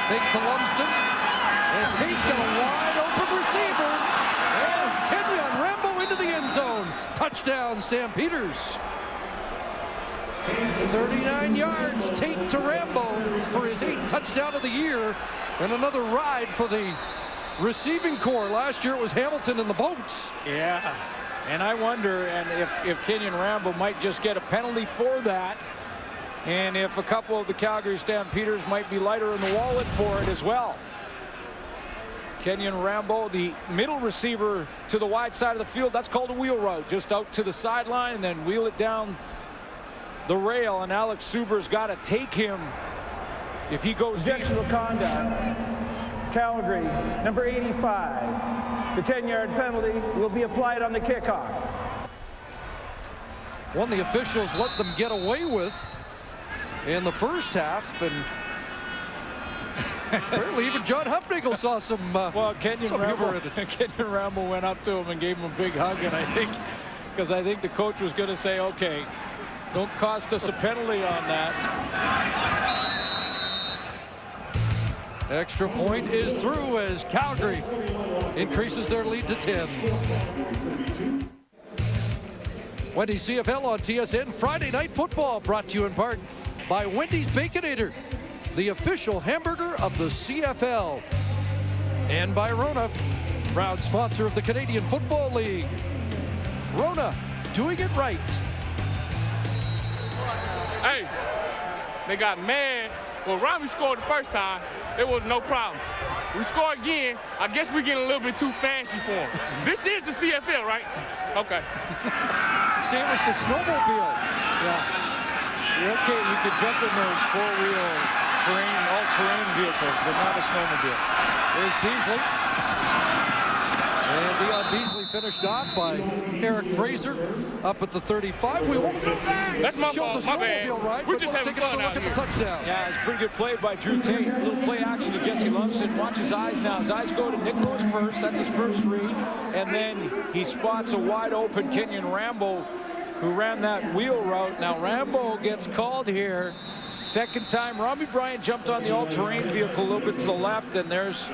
Fake to Lumsden, and Tate's got a wide open receiver, and Kenyon Rambo into the end zone. Touchdown, Stampeders. 39 yards, Tate to Rambo for his 8th touchdown of the year, and another ride for the receiving core. Last year it was Hamilton and the Boats. Yeah, and I wonder if Kenyon Rambo might just get a penalty for that, and if a couple of the Calgary Stampeders might be lighter in the wallet for it as well. Kenyon Rambo, the middle receiver to the wide side of the field, that's called a wheel route, just out to the sideline and then wheel it down the rail, and Alex Suber's got to take him if he goes deep. Objectionable conduct. Calgary, number 85. The 10-yard penalty will be applied on the kickoff. One the officials let them get away with in the first half, and apparently even John Hufnagel saw some well, Kenyon Rambo went up to him and gave him a big hug, and I think the coach was going to say, okay, don't cost us a penalty on that. Extra point is through as Calgary increases their lead to 10. Wendy's CFL on TSN. Friday Night Football brought to you in part by Wendy's Baconator, the official hamburger of the CFL. And by Rona, proud sponsor of the Canadian Football League. Rona, doing it right. Hey, they got mad. Well, Rami scored the first time. There was no problems. We score again. I guess we're getting a little bit too fancy for him. This is the CFL, right? Okay. See, it was the snowmobile. Yeah. You're okay. You could jump in those four-wheel all-terrain vehicles, but not a snowmobile. There's Beasley. And Dion Beasley finished off by Eric Fraser up at the 35. We won't go back. That's my fault, my bad. Right, we're just having fun out here. Look at the touchdown. Yeah, it's a pretty good play by Drew Tate. A little play action to Jesse Lumsden. Watch his eyes now. His eyes go to Nick Lewis first. That's his first read. And then he spots a wide open Kenyon Rambo who ran that wheel route. Now Rambo gets called here. Second time, Robbie Bryant jumped on the all-terrain vehicle a little bit to the left, and there's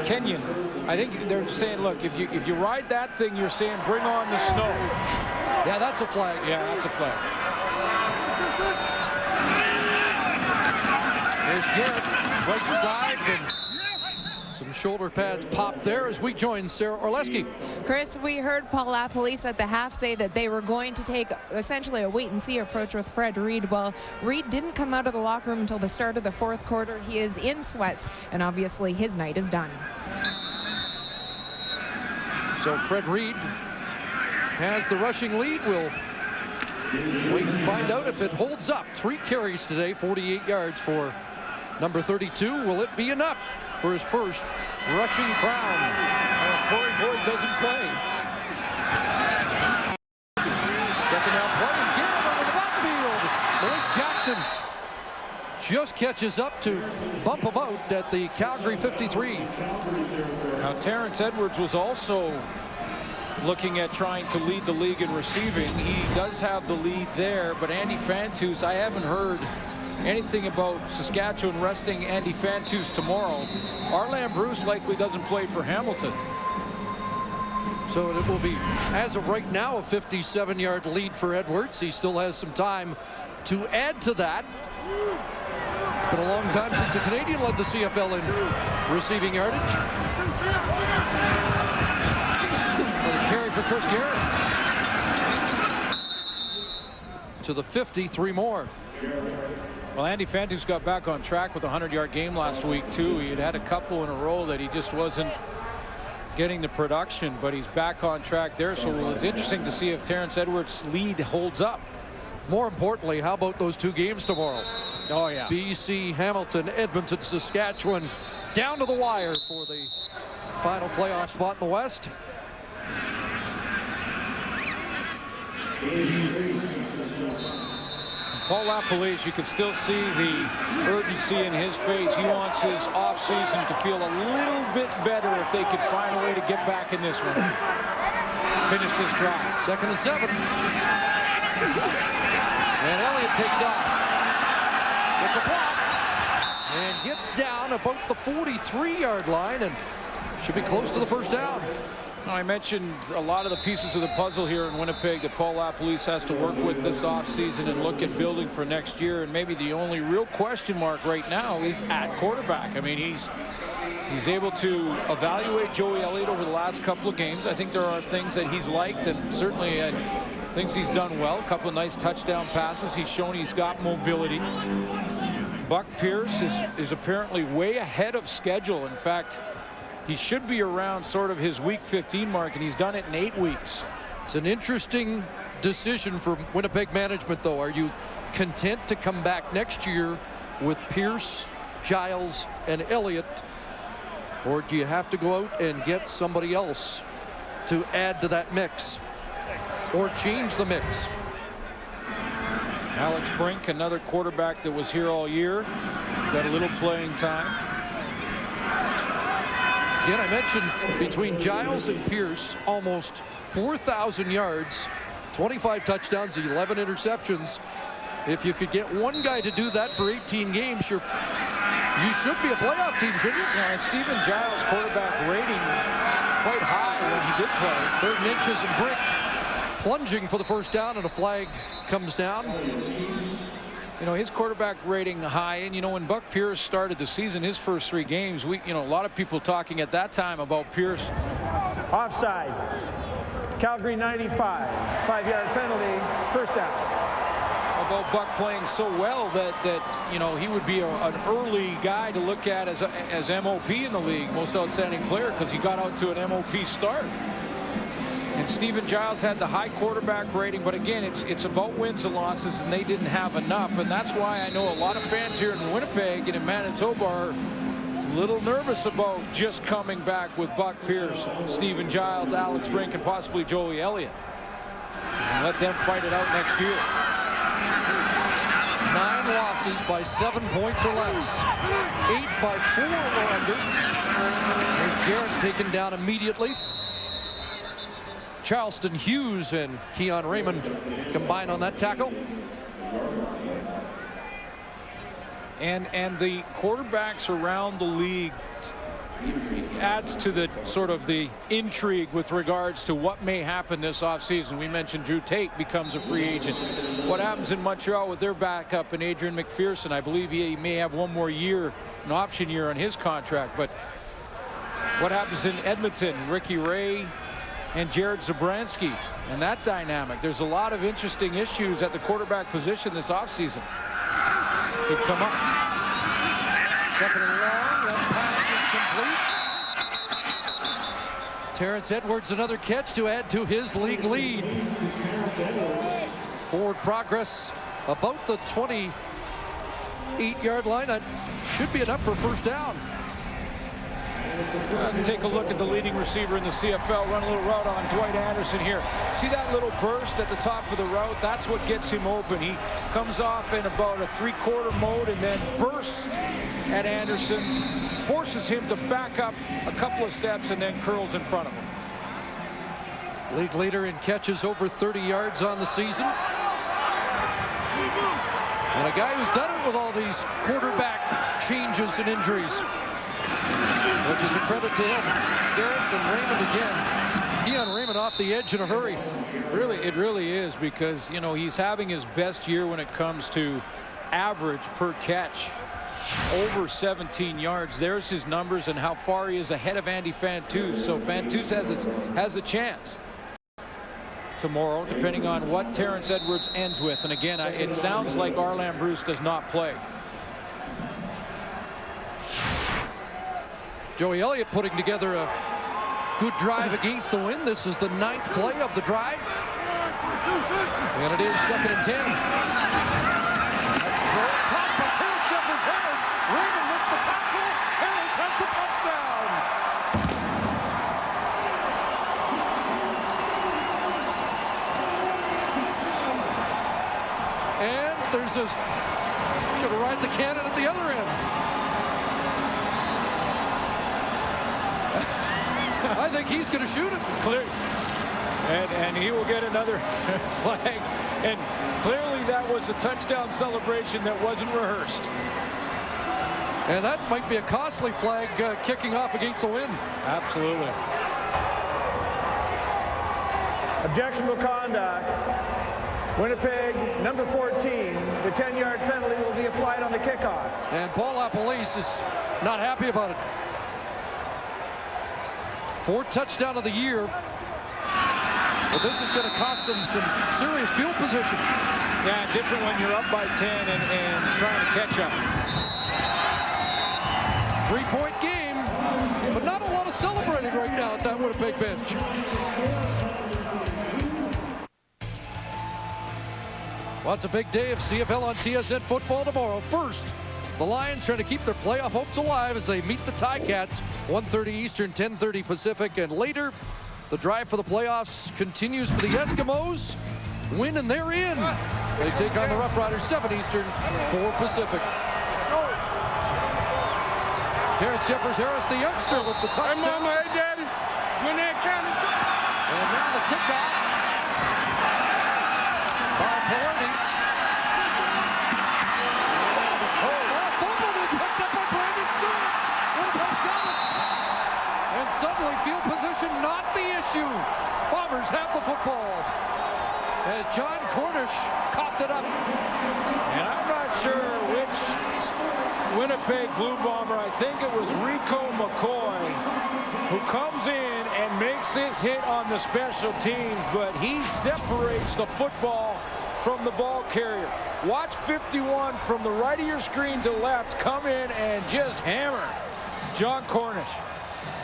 Kenyon. I think they're saying, look, if you ride that thing, you're saying bring on the snow. Yeah, that's a flag. Yeah, that's a flag. There's Garrett, right side, and some shoulder pads pop there as we join Sarah Orleski. Chris, we heard Paul LaPolice at the half say that they were going to take essentially a wait-and-see approach with Fred Reed. Well, Reed didn't come out of the locker room until the start of the fourth quarter. He is in sweats, and obviously his night is done. So Fred Reed has the rushing lead. We'll wait and find out if it holds up. 3 carries today, 48 yards for number 32. Will it be enough for his first rushing crown? Corey Boyd doesn't play. Second down play, and Garrett over the backfield. Malik Jackson just catches up to bump him out at the Calgary 53. Now Terrence Edwards was also looking at trying to lead the league in receiving. He does have the lead there, but Andy Fantus, I haven't heard anything about Saskatchewan resting Andy Fantus tomorrow. Arlan Bruce likely doesn't play for Hamilton. So it will be, as of right now, a 57-yard lead for Edwards. He still has some time to add to that. Been a long time since a Canadian led the CFL in receiving yardage. Another carry for Chris Garrett. To the 50, 3 more. Well, Andy Fantus got back on track with a 100-yard game last week, too. He had a couple in a row that he just wasn't getting the production, but he's back on track there. So it's interesting to see if Terrence Edwards' lead holds up. More importantly, how about those 2 games tomorrow? Oh, yeah. BC, Hamilton, Edmonton, Saskatchewan, down to the wire for the final playoff spot in the West. Paul LaPolice, you can still see the urgency in his face. He wants his offseason to feel a little bit better if they could find a way to get back in this one. Finish this drive. 2nd and 7. And Elliott takes off. Gets a block. And gets down about the 43-yard line and should be close to the first down. I mentioned a lot of the pieces of the puzzle here in Winnipeg that Paul LaPolice has to work with this offseason and look at building for next year. And maybe the only real question mark right now is at quarterback. I mean, He's able to evaluate Joey Elliott over the last couple of games. I think there are things that he's liked, and certainly things he's done well. A couple of nice touchdown passes. He's shown he's got mobility. Buck Pierce is apparently way ahead of schedule. In fact, he should be around sort of his week 15 mark, and he's done it in 8 weeks. It's an interesting decision for Winnipeg management, though. Are you content to come back next year with Pierce, Giles, and Elliott, or do you have to go out and get somebody else to add to that mix or change the mix? Alex Brink, another quarterback that was here all year, got a little playing time. Again, I mentioned between Giles and Pierce, almost 4,000 yards, 25 touchdowns, 11 interceptions. If you could get one guy to do that for 18 games, you should be a playoff team, shouldn't you? Yeah, and Stephen Giles' quarterback rating quite high when he did play. 3rd and inches, and Brick plunging for the first down, and a flag comes down. You know, his quarterback rating high, and you know, when Buck Pierce started the season, his first 3 games, a lot of people talking at that time about Pierce. Offside. Calgary 95. 5-yard penalty. First down. About Buck playing so well that you know, he would be an early guy to look at as MOP in the league, most outstanding player, because he got out to an MOP start. And Stephen Giles had the high quarterback rating, but again, it's about wins and losses, and they didn't have enough. And that's why I know a lot of fans here in Winnipeg and in Manitoba are a little nervous about just coming back with Buck Pierce, Stephen Giles, Alex Brink, and possibly Joey Elliott. And let them fight it out next year. 9 losses by 7 points or less. 8 by 4 or under. There's Garrett taken down immediately. Charleston Hughes and Keon Raymond combine on that tackle. And the quarterbacks around the league adds to the sort of the intrigue with regards to what may happen this offseason. We mentioned Drew Tate becomes a free agent. What happens in Montreal with their backup and Adrian McPherson? I believe he may have one more year, an option year on his contract. But what happens in Edmonton? Ricky Ray and Jared Zabransky and that dynamic. There's a lot of interesting issues at the quarterback position this offseason. Could come up. 2nd and long. That pass is complete. Terrence Edwards, another catch to add to his league lead. Forward progress about the 28-yard line. That should be enough for first down. Let's take a look at the leading receiver in the CFL. Run a little route on Dwight Anderson here. See that little burst at the top of the route? That's what gets him open. He comes off in about a 3/4 mode and then bursts at Anderson, forces him to back up a couple of steps and then curls in front of him. League leader in catches over 30 yards on the season. And a guy who's done it with all these quarterback changes and injuries, which is a credit to him. Garrett and Raymond again. Keon Raymond off the edge in a hurry. Really, it really is, because, you know, he's having his best year when it comes to average per catch. Over 17 yards. There's his numbers and how far he is ahead of Andy Fantuz. So Fantuz has a chance tomorrow, depending on what Terrence Edwards ends with. And again, it sounds like Arlan Bruce does not play. Joey Elliott putting together a good drive against the wind. This is the 9th play of the drive. And it is 2nd and 10. Caught by Tim Shepard's Harris. Raymond missed the tackle. Harris has the touchdown. And there's a gonna ride the cannon at the other end. I think he's going to shoot it. Clear. And he will get another flag. And clearly that was a touchdown celebration that wasn't rehearsed. And that might be a costly flag kicking off against the wind. Absolutely. Objectionable conduct. Winnipeg, number 14. The 10-yard penalty will be applied on the kickoff. And Paul Lapalisse is not happy about it. 4th touchdown of the year. But this is going to cost them some serious field position. Yeah, different when you're up by 10 and trying to catch up. 3-point game, but not a lot of celebrating right now at that Winnipeg bench. Well, it's a big day of CFL on TSN football tomorrow. First, the Lions trying to keep their playoff hopes alive as they meet the Ticats, 1:30 Eastern, 10:30 Pacific, and later, the drive for the playoffs continues for the Eskimos. Win and they're in. They take on the Rough Riders, 7 Eastern, 4 Pacific. Terrence Jeffers-Harris, the youngster, with the touchdown. Hey, Mama, hey, Daddy. When they're counting. And now the kickoff by Peloni. Fumbled and picked up by Brandon Stewart. Winnipeg's got it. And suddenly field position not the issue. Bombers have the football. As John Cornish coughed it up. And I'm not sure which Winnipeg Blue Bomber, I think it was Rico McCoy, who comes in and makes his hit on the special teams, but he separates the football from the ball carrier. Watch 51 from the right of your screen to left come in and just hammer John Cornish.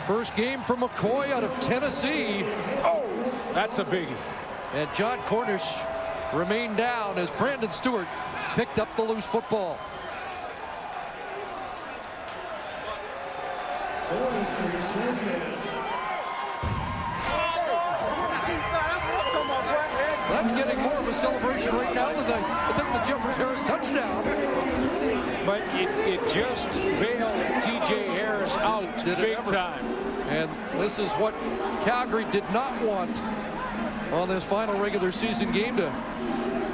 First game for McCoy out of Tennessee. Oh, that's a biggie. And John Cornish remained down as Brandon Stewart picked up the loose football. That's getting more of a celebration right now than I think the Jeffers-Harris touchdown. But it just bailed T.J. Harris out big time. And this is what Calgary did not want on this final regular season game, to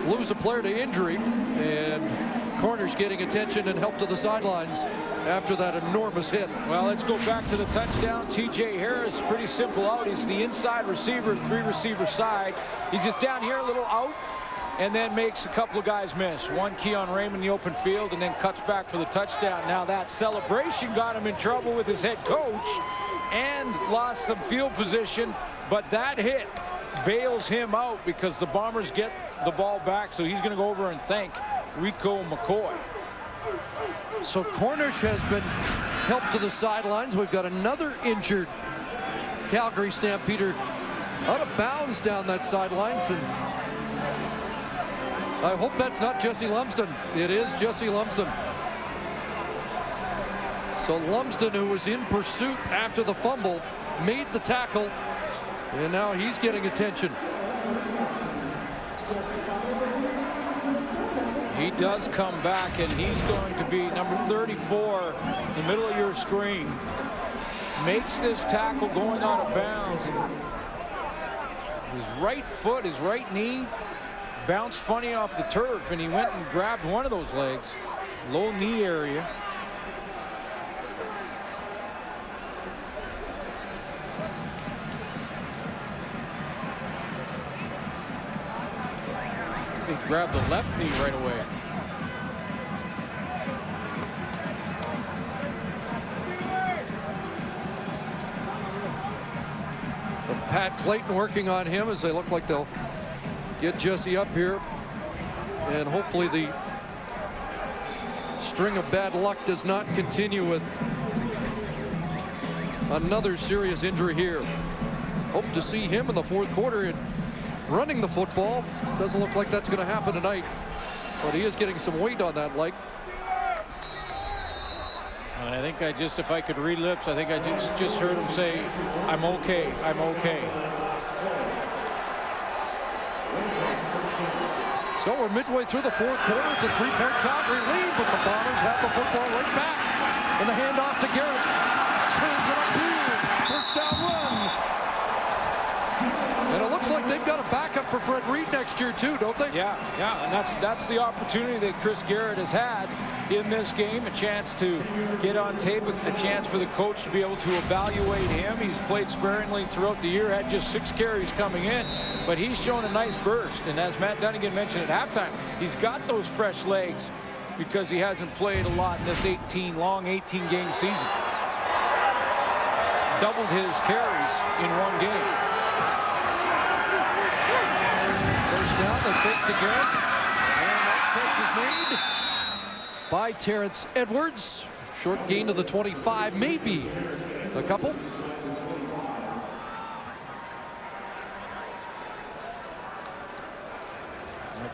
lose a player to injury. And Cornish getting attention and help to the sidelines after that enormous hit. Well, let's go back to the touchdown. T.J. Harris, pretty simple out. He's the inside receiver, 3-receiver side. He's just down here a little out and then makes a couple of guys miss. One Keon Raymond in the open field and then cuts back for the touchdown. Now that celebration got him in trouble with his head coach and lost some field position, but that hit bails him out because the Bombers get the ball back, so he's going to go over and thank Rico McCoy. So Cornish has been helped to the sidelines. We've got another injured Calgary Stampeder out of bounds down that sidelines, and I hope that's not Jesse Lumsden. It is Jesse Lumsden. So Lumsden, who was in pursuit after the fumble, made the tackle, and now he's getting attention. He does come back, and he's going to be number 34 in the middle of your screen. Makes this tackle going out of bounds. And his right foot, his right knee, bounced funny off the turf, and he went and grabbed one of those legs. Low knee area. He grabbed the left knee right away. Pat Clayton working on him as they look like they'll get Jesse up here, and hopefully the string of bad luck does not continue with another serious injury here. Hope to see him in the 4th quarter and running the football. Doesn't look like that's going to happen tonight, but he is getting some weight on that leg. And I think if I could read lips, I think I just heard him say, "I'm okay, I'm okay." So we're midway through the 4th quarter. It's a 3-point Calgary lead, but the Bombers have the football right back. And the handoff to Garrett. Turns it upfield. First down run. And it looks like they've got a backup for Fred Reed next year too, don't they? Yeah, and that's the opportunity that Chris Garrett has had in this game, a chance to get on tape, a chance for the coach to be able to evaluate him. He's played sparingly throughout the year, had just 6 carries coming in, but he's shown a nice burst. And as Matt Dunnigan mentioned at halftime, he's got those fresh legs because he hasn't played a lot in this long 18-game season. doubled his carries in one game. First down, the fake to Garrett. And that catch is made by Terrence Edwards. Short gain to the 25, maybe a couple.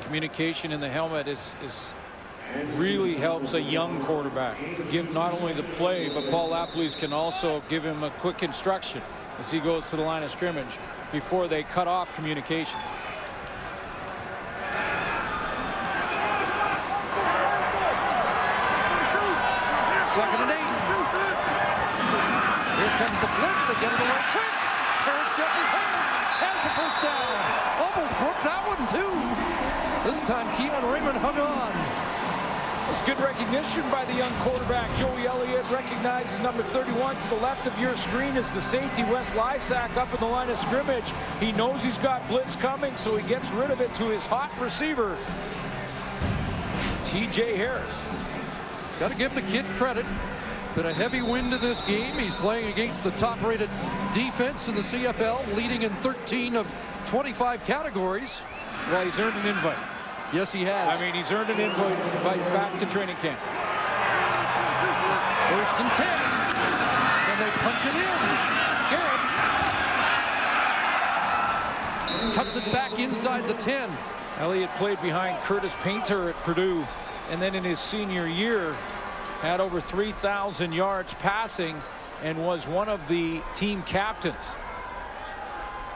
Communication in the helmet is really helps a young quarterback to give not only the play, but Paul Lapalisse can also give him a quick instruction as he goes to the line of scrimmage before they cut off communications. Second and 8. Here comes the blitz. They get it away quick. Terrence Jeffers has a first down. Almost broke that one too. This time Keon Raymond hung on. It's good recognition by the young quarterback. Joey Elliott recognizes number 31 to the left of your screen is the safety Wes Lysak up in the line of scrimmage. He knows he's got blitz coming, so he gets rid of it to his hot receiver, TJ Harris. Got to give the kid credit. Been a heavy wind in this game. He's playing against the top-rated defense in the CFL, leading in 13 of 25 categories. Well, he's earned an invite. Yes, he has. I mean, he's earned an invite back to training camp. First and 10. And they punch it in. Garrett cuts it back inside the 10. Elliott played behind Curtis Painter at Purdue, and then in his senior year had over 3,000 yards passing and was one of the team captains.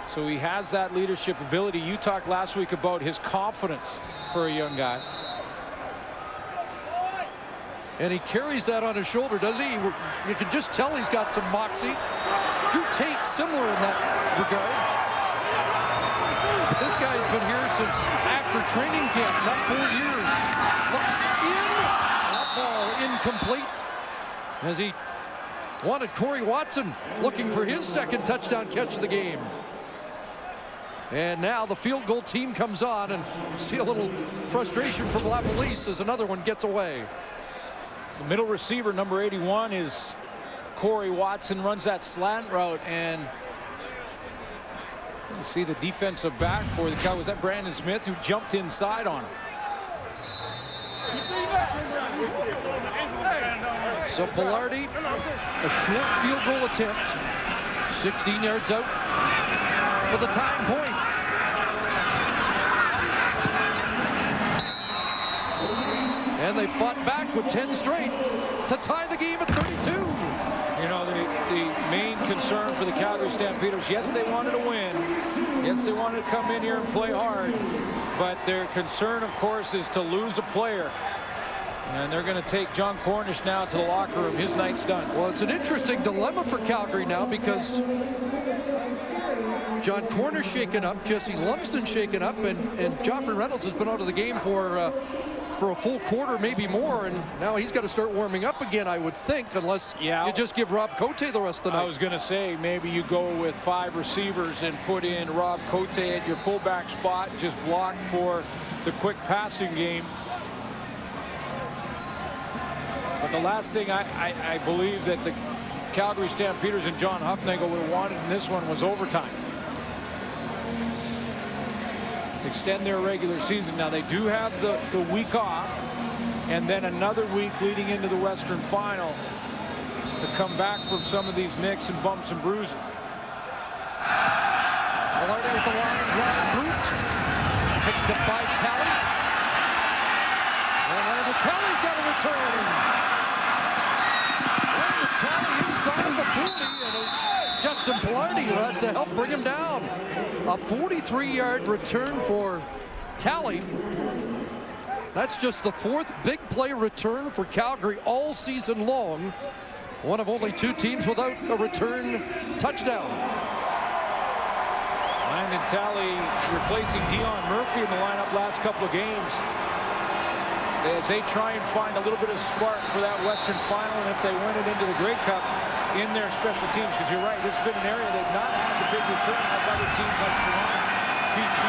So he has that leadership ability. You talked last week about his confidence for a young guy. And he carries that on his shoulder, does he? You can just tell he's got some moxie. Drew Tate similar in that regard. But this guy's been here since after training camp, not 4 years. Looks in. That ball incomplete as he wanted Corey Watson looking for his second touchdown catch of the game. And now the field goal team comes on, and see a little frustration from Lapalisse as another one gets away. The middle receiver, number 81, is Corey Watson, runs that slant route, and you see the defensive back for the Cowboys. Was that Brandon Smith who jumped inside on him? So Pilardi, a short field goal attempt, 16 yards out for the tying points. And they fought back with 10 straight to tie the game at 32. You know, the main concern for the Calgary Stampeders, yes, they wanted to win. Yes, they wanted to come in here and play hard. But their concern, of course, is to lose a player. And they're going to take John Cornish now to the locker room. His night's done. Well, it's an interesting dilemma for Calgary now because John Cornish shaken up, Jesse Lumsden shaken up, and Joffrey Reynolds has been out of the game for a full quarter, maybe more, and now he's got to start warming up again, I would think, unless you just give Rob Cote the rest of the night. I was going to say maybe you go with 5 receivers and put in Rob Cote at your fullback spot, just block for the quick passing game. But the last thing I believe that the Calgary Stampeders and John Hufnagel would have wanted in this one was overtime. Extend their regular season. Now they do have the week off and then another week leading into the Western Final to come back from some of these nicks and bumps and bruises. Pilardi with the line drive boot. Picked up by Talley. And Talley's got a return. Talley inside the 40, and it's Justin Pilardi who has to help bring him down. A 43-yard return for Talley. That's just the 4th big play return for Calgary all season long. One of only 2 teams without a return touchdown. Landon Talley replacing Dion Murphy in the lineup last couple of games, as they try and find a little bit of spark for that Western Final, and if they win it into the Grey Cup in their special teams, because you're right, this has been an area they've not had the big return like other teams like Toronto, BC.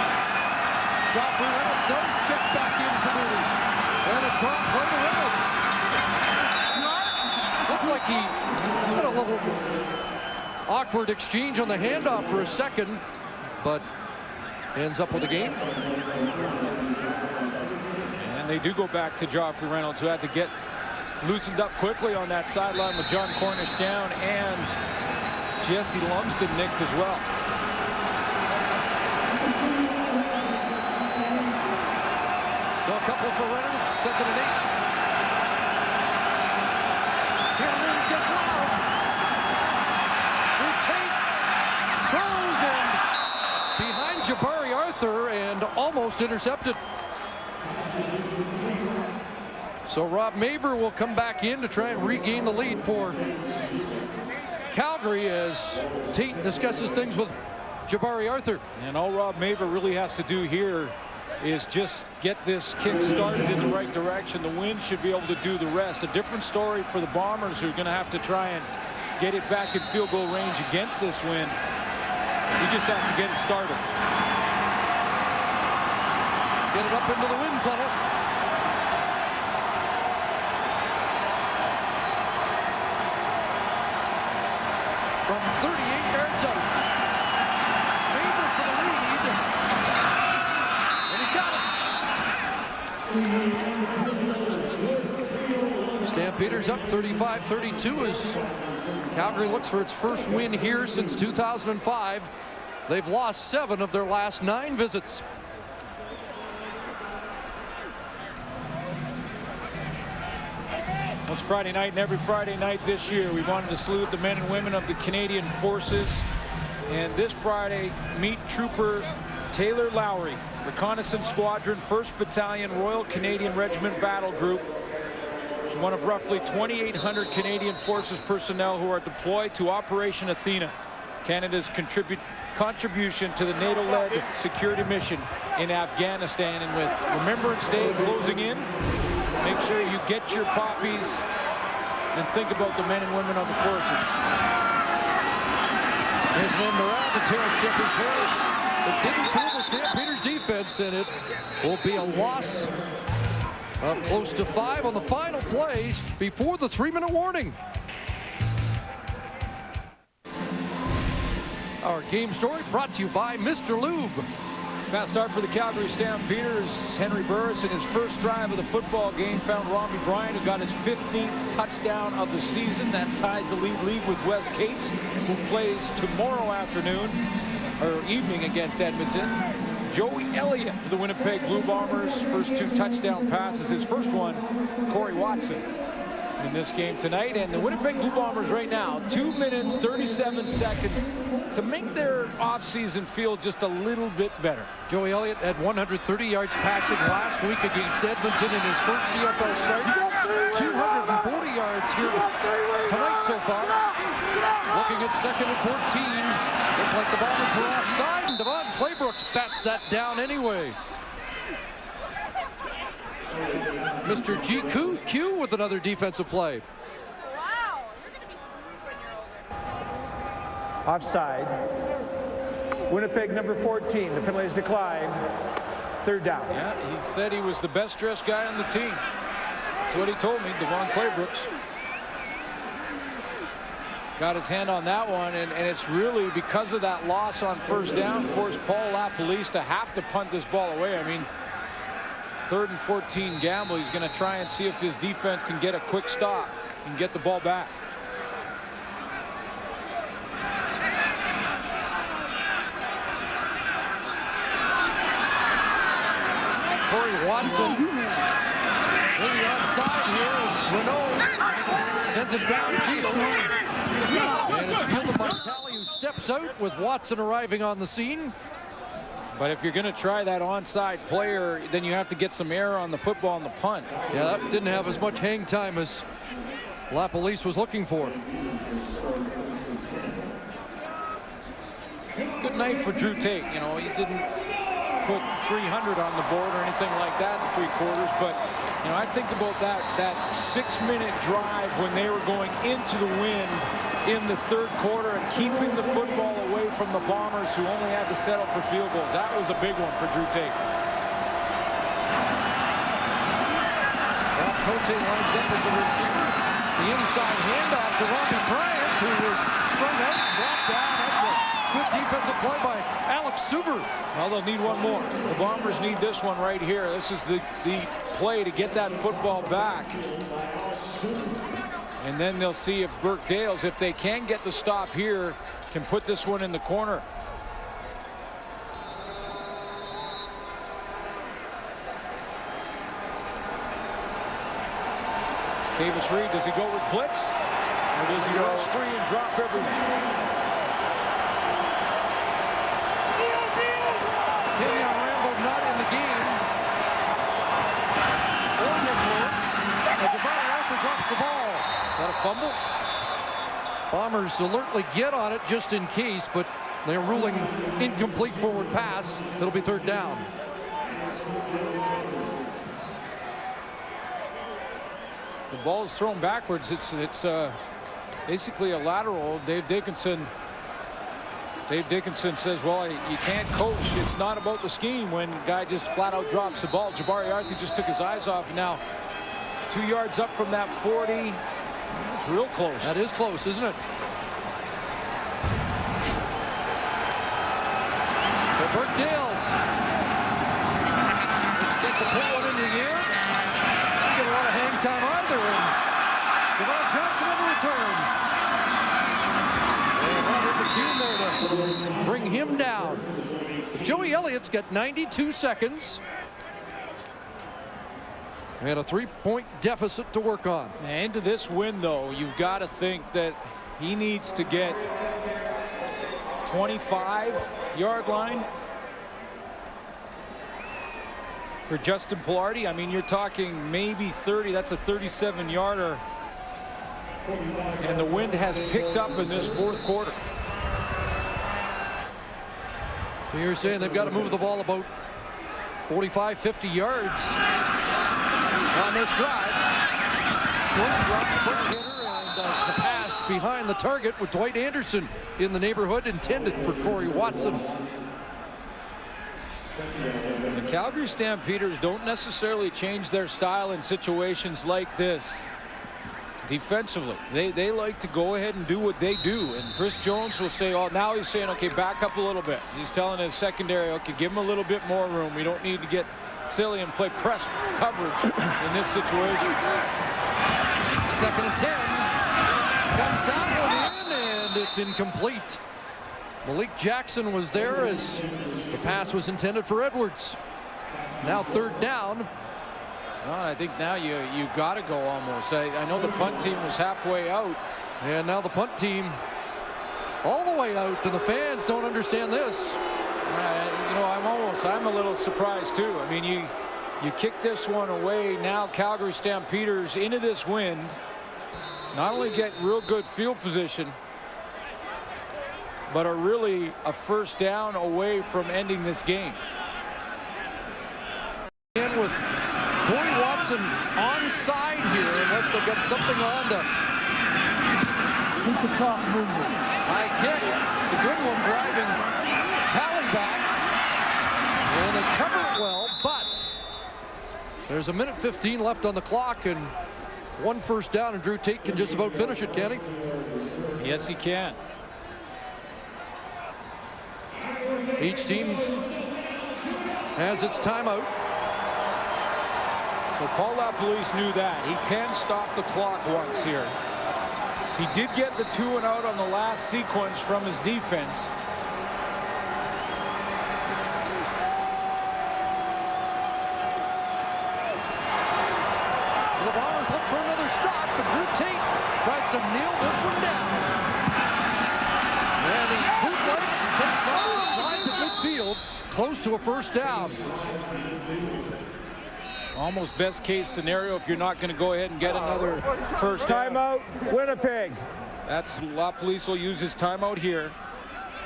Joffrey Reynolds does check back in for duty. And a drop play to Reynolds. Looked like he had a little awkward exchange on the handoff for a second, but ends up with the game. And they do go back to Joffrey Reynolds, who had to get loosened up quickly on that sideline with John Cornish down, and Jesse Lumsden nicked as well. So a couple for Reynolds, 2nd and 8. Williams gets loud. Tate throws and behind Jabari Arthur and almost intercepted. So Rob Maver will come back in to try and regain the lead for Calgary as Tate discusses things with Jabari Arthur. And all Rob Maver really has to do here is just get this kick started in the right direction. The wind should be able to do the rest. A different story for the Bombers, who are going to have to try and get it back in field goal range against this wind. You just have to get it started. Get it up into the wind tunnel. From 38 yards out. Maver for the lead. And he's got it. Stampeders up 35-32 as Calgary looks for its first win here since 2005. They've lost 7 of their last 9 visits. Well, it's Friday night, and every Friday night this year we wanted to salute the men and women of the Canadian Forces. And this Friday, meet Trooper Taylor Lowry, Reconnaissance Squadron, 1st Battalion, Royal Canadian Regiment Battle Group. He's one of roughly 2,800 Canadian Forces personnel who are deployed to Operation Athena, Canada's contribution to the NATO-led security mission in Afghanistan. And with Remembrance Day closing in, make sure you get your poppies and think about the men and women of the forces. There's an end around to Terrence Jeffers-Harris. It didn't fool the Stampeders defense, and it will be a loss of close to 5 on the final plays before the 3-minute warning. Our game story brought to you by Mr. Lube. Fast start for the Calgary Stampeders. Henry Burris in his first drive of the football game found Robbie Bryant, who got his 15th touchdown of the season. That ties the lead with Wes Cates, who plays tomorrow afternoon or evening against Edmonton. Joey Elliott for the Winnipeg Blue Bombers. First 2 touchdown passes. His first one, Corey Watson, in this game tonight. And the Winnipeg Blue Bombers right now, 2 minutes, 37 seconds to make their offseason feel just a little bit better. Joey Elliott had 130 yards passing last week against Edmonton in his first CFL start. 240 yards here tonight so far. Looking at 2nd and 14. Looks like the Bombers were offside, and Devon Claybrooks bats that down anyway. Mr. GQ with another defensive play. Wow, you're going to be smooth when you're older. Offside. Winnipeg number 14. The penalty is declined. 3rd down. Yeah, he said he was the best dressed guy on the team. That's what he told me, Devon Claybrooks. Got his hand on that one, and it's really because of that loss on 1st down forced Paul LaPolice to have to punt this ball away. I mean, 3rd and 14 gamble. He's going to try and see if his defense can get a quick stop and get the ball back. Corey Watson really onside here as Renault sends it downfield. And it's fielded by Talley, who steps out with Watson arriving on the scene. But if you're going to try that onside player, then you have to get some air on the football and the punt. Yeah, that didn't have as much hang time as LaPolice was looking for. Good night for Drew Tate. You know, he didn't put 300 on the board or anything like that in 3 quarters, but you know, I think about that 6-minute drive when they were going into the wind in the 3rd quarter and keeping the football away from the Bombers, who only had to settle for field goals. That was a big one for Drew Tate. Well, Cote lines up as a receiver. The inside handoff to Robbie Bryant. who was thrown out and brought down. That's a good defensive play by Alex Suber. Well, they'll need one more. The Bombers need this one right here. This is the play to get that football back. And then they'll see if Burke Dales, if they can get the stop here, can put this one in the corner. Davis Reed, does he go with blitz? Or does he rush three and drop everyone? Kenyon Rambo not in the game. Jabari Arthur drops the ball. Is that a fumble? Bombers alertly get on it just in case, but they're ruling incomplete forward pass. It'll be third down. The ball is thrown backwards. It's basically a lateral. Dave Dickinson says, well, you can't coach. It's not about the scheme when the guy just flat out drops the ball. Jabari Arthur just took his eyes off. Now 2 yards up from that 40. It's real close. That is close, isn't it? But Burke Dales. It's set to put one in the air. Get a lot of hang time either. And Devon Johnson on the return. And Robert McCune there to bring him down. Joey Elliott's got 92 seconds. And a 3-point deficit to work on. And to this win, though, you've got to think that he needs to get 25-yard line for Justin Pilardi. I mean, you're talking maybe 30. That's a 37-yarder. And the wind has picked up in this fourth quarter. So you're saying they've got to move the ball about 45, 50 yards on this drive. Short drop, quick hitter, and the pass behind the target with Dwight Anderson in the neighborhood, intended for Corey Watson. The Calgary Stampeders don't necessarily change their style in situations like this. Defensively, they like to go ahead and do what they do. And Chris Jones will say, oh, now he's saying, okay, back up a little bit. He's telling his secondary, okay, give him a little bit more room. We don't need to get silly and play press coverage in this situation. 2nd and 10. Comes that one in, and it's incomplete. Malik Jackson was there as the pass was intended for Edwards. Now third down. Well, I think now you got to go almost. I know the punt team was halfway out. And now the punt team all the way out, and the fans don't understand this. You know, I'm a little surprised too. I mean, you kick this one away. Now Calgary Stampeders into this wind not only get real good field position, but are really a first down away from ending this game. And with Corey Watson onside here, unless they've got something on to keep the clock moving. High kick. It's a good one, driving Tally back. And they cover it well, but there's a minute 15 left on the clock, and one first down, and Drew Tate can just about finish it, can he? Yes, he can. Each team has its timeout. So Paul LaPolice knew that. He can stop the clock once here. He did get the 2 and out on the last sequence from his defense. So the Bombers look for another stop, but Drew Tate tries to kneel this one down. And he bootlegs and takes off and slides at midfield, close to a first down. Almost best case scenario if you're not going to go ahead and get another first down. Timeout, Winnipeg. That's LaPolice will use his timeout here.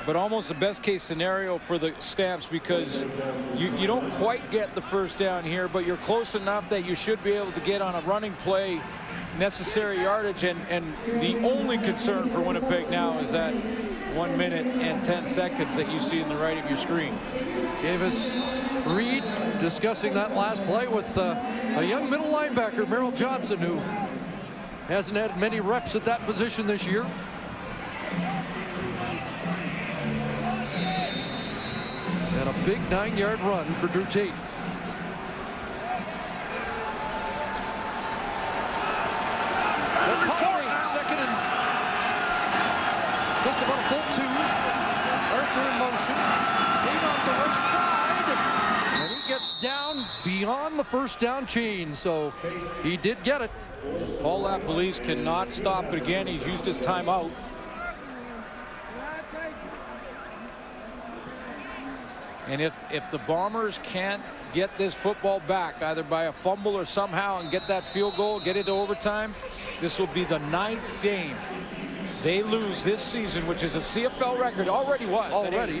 But almost the best case scenario for the Stamps, because you don't quite get the first down here, but you're close enough that you should be able to get on a running play necessary yardage. And the only concern for Winnipeg now is that 1 minute and 10 seconds that you see in the right of your screen. Davis Reed discussing that last play with a young middle linebacker, Merrill Johnson, who hasn't had many reps at that position this year. big 9-yard run for Drew Tate. Second and just about a full 2. Arthur in motion. Tate off the right side. And he gets down beyond the first down chain. So he did get it. Paul LaPolice cannot stop it again. He's used his timeout. And if the Bombers can't get this football back, either by a fumble or somehow, and get that field goal, get into overtime, this will be the 9th game they lose this season, which is a CFL record. Already was. Already.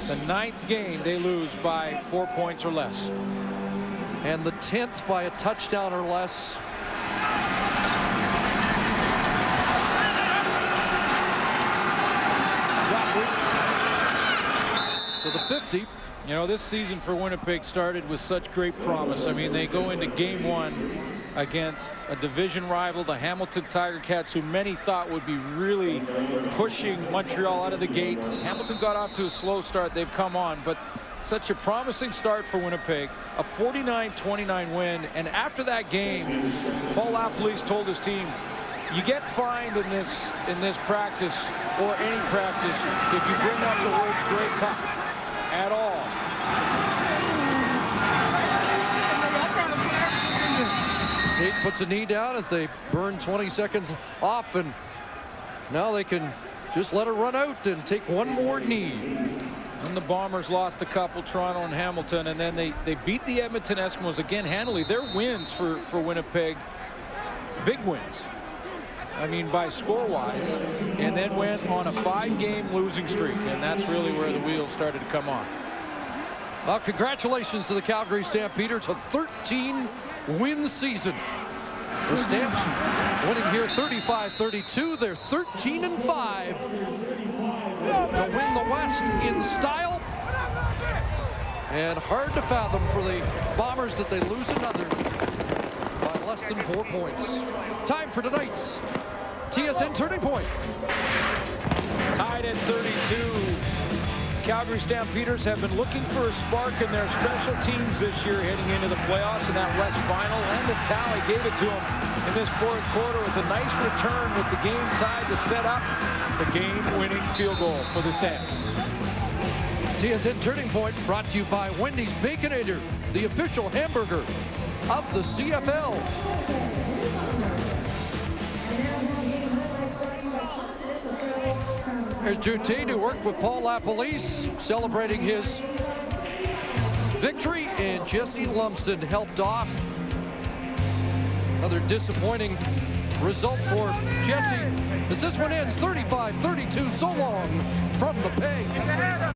The 9th game they lose by 4 points or less. And the 10th by a touchdown or less. To the 50. You know, this season for Winnipeg started with such great promise. I mean, they go into game 1 against a division rival, the Hamilton Tiger Cats, who many thought would be really pushing Montreal out of the gate. Hamilton got off to a slow start. They've come on, but such a promising start for Winnipeg, a 49-29 win. And after that game, Paul LaPolice told his team, you get fined in this practice, or any practice, if you bring up the words Grey Cup at all. Tate puts a knee down as they burn 20 seconds off, and now they can just let it run out and take one more knee. And the Bombers lost a couple, Toronto and Hamilton, and then they beat the Edmonton Eskimos again handily. Their wins for Winnipeg, big wins. I mean, by score-wise, and then went on a 5-game losing streak, and that's really where the wheels started to come on. Well, congratulations to the Calgary Stampeders, a 13-win season. The Stamps winning here 35-32. They're 13-5 to win the West in style. And hard to fathom for the Bombers that they lose another by less than 4 points. Time for tonight's TSN Turning Point. Tied at 32. Calgary Stampeders have been looking for a spark in their special teams this year heading into the playoffs in that West final, and the tally gave it to them in this 4th quarter with a nice return with the game tied to set up the game-winning field goal for the Stamps. TSN Turning Point brought to you by Wendy's Baconator, the official hamburger of the CFL. There's Drew Tate, who worked with Paul LaPolice, celebrating his victory, and Jesse Lumsden helped off. Another disappointing result for Jesse, as this one ends 35-32. So long from the Peg.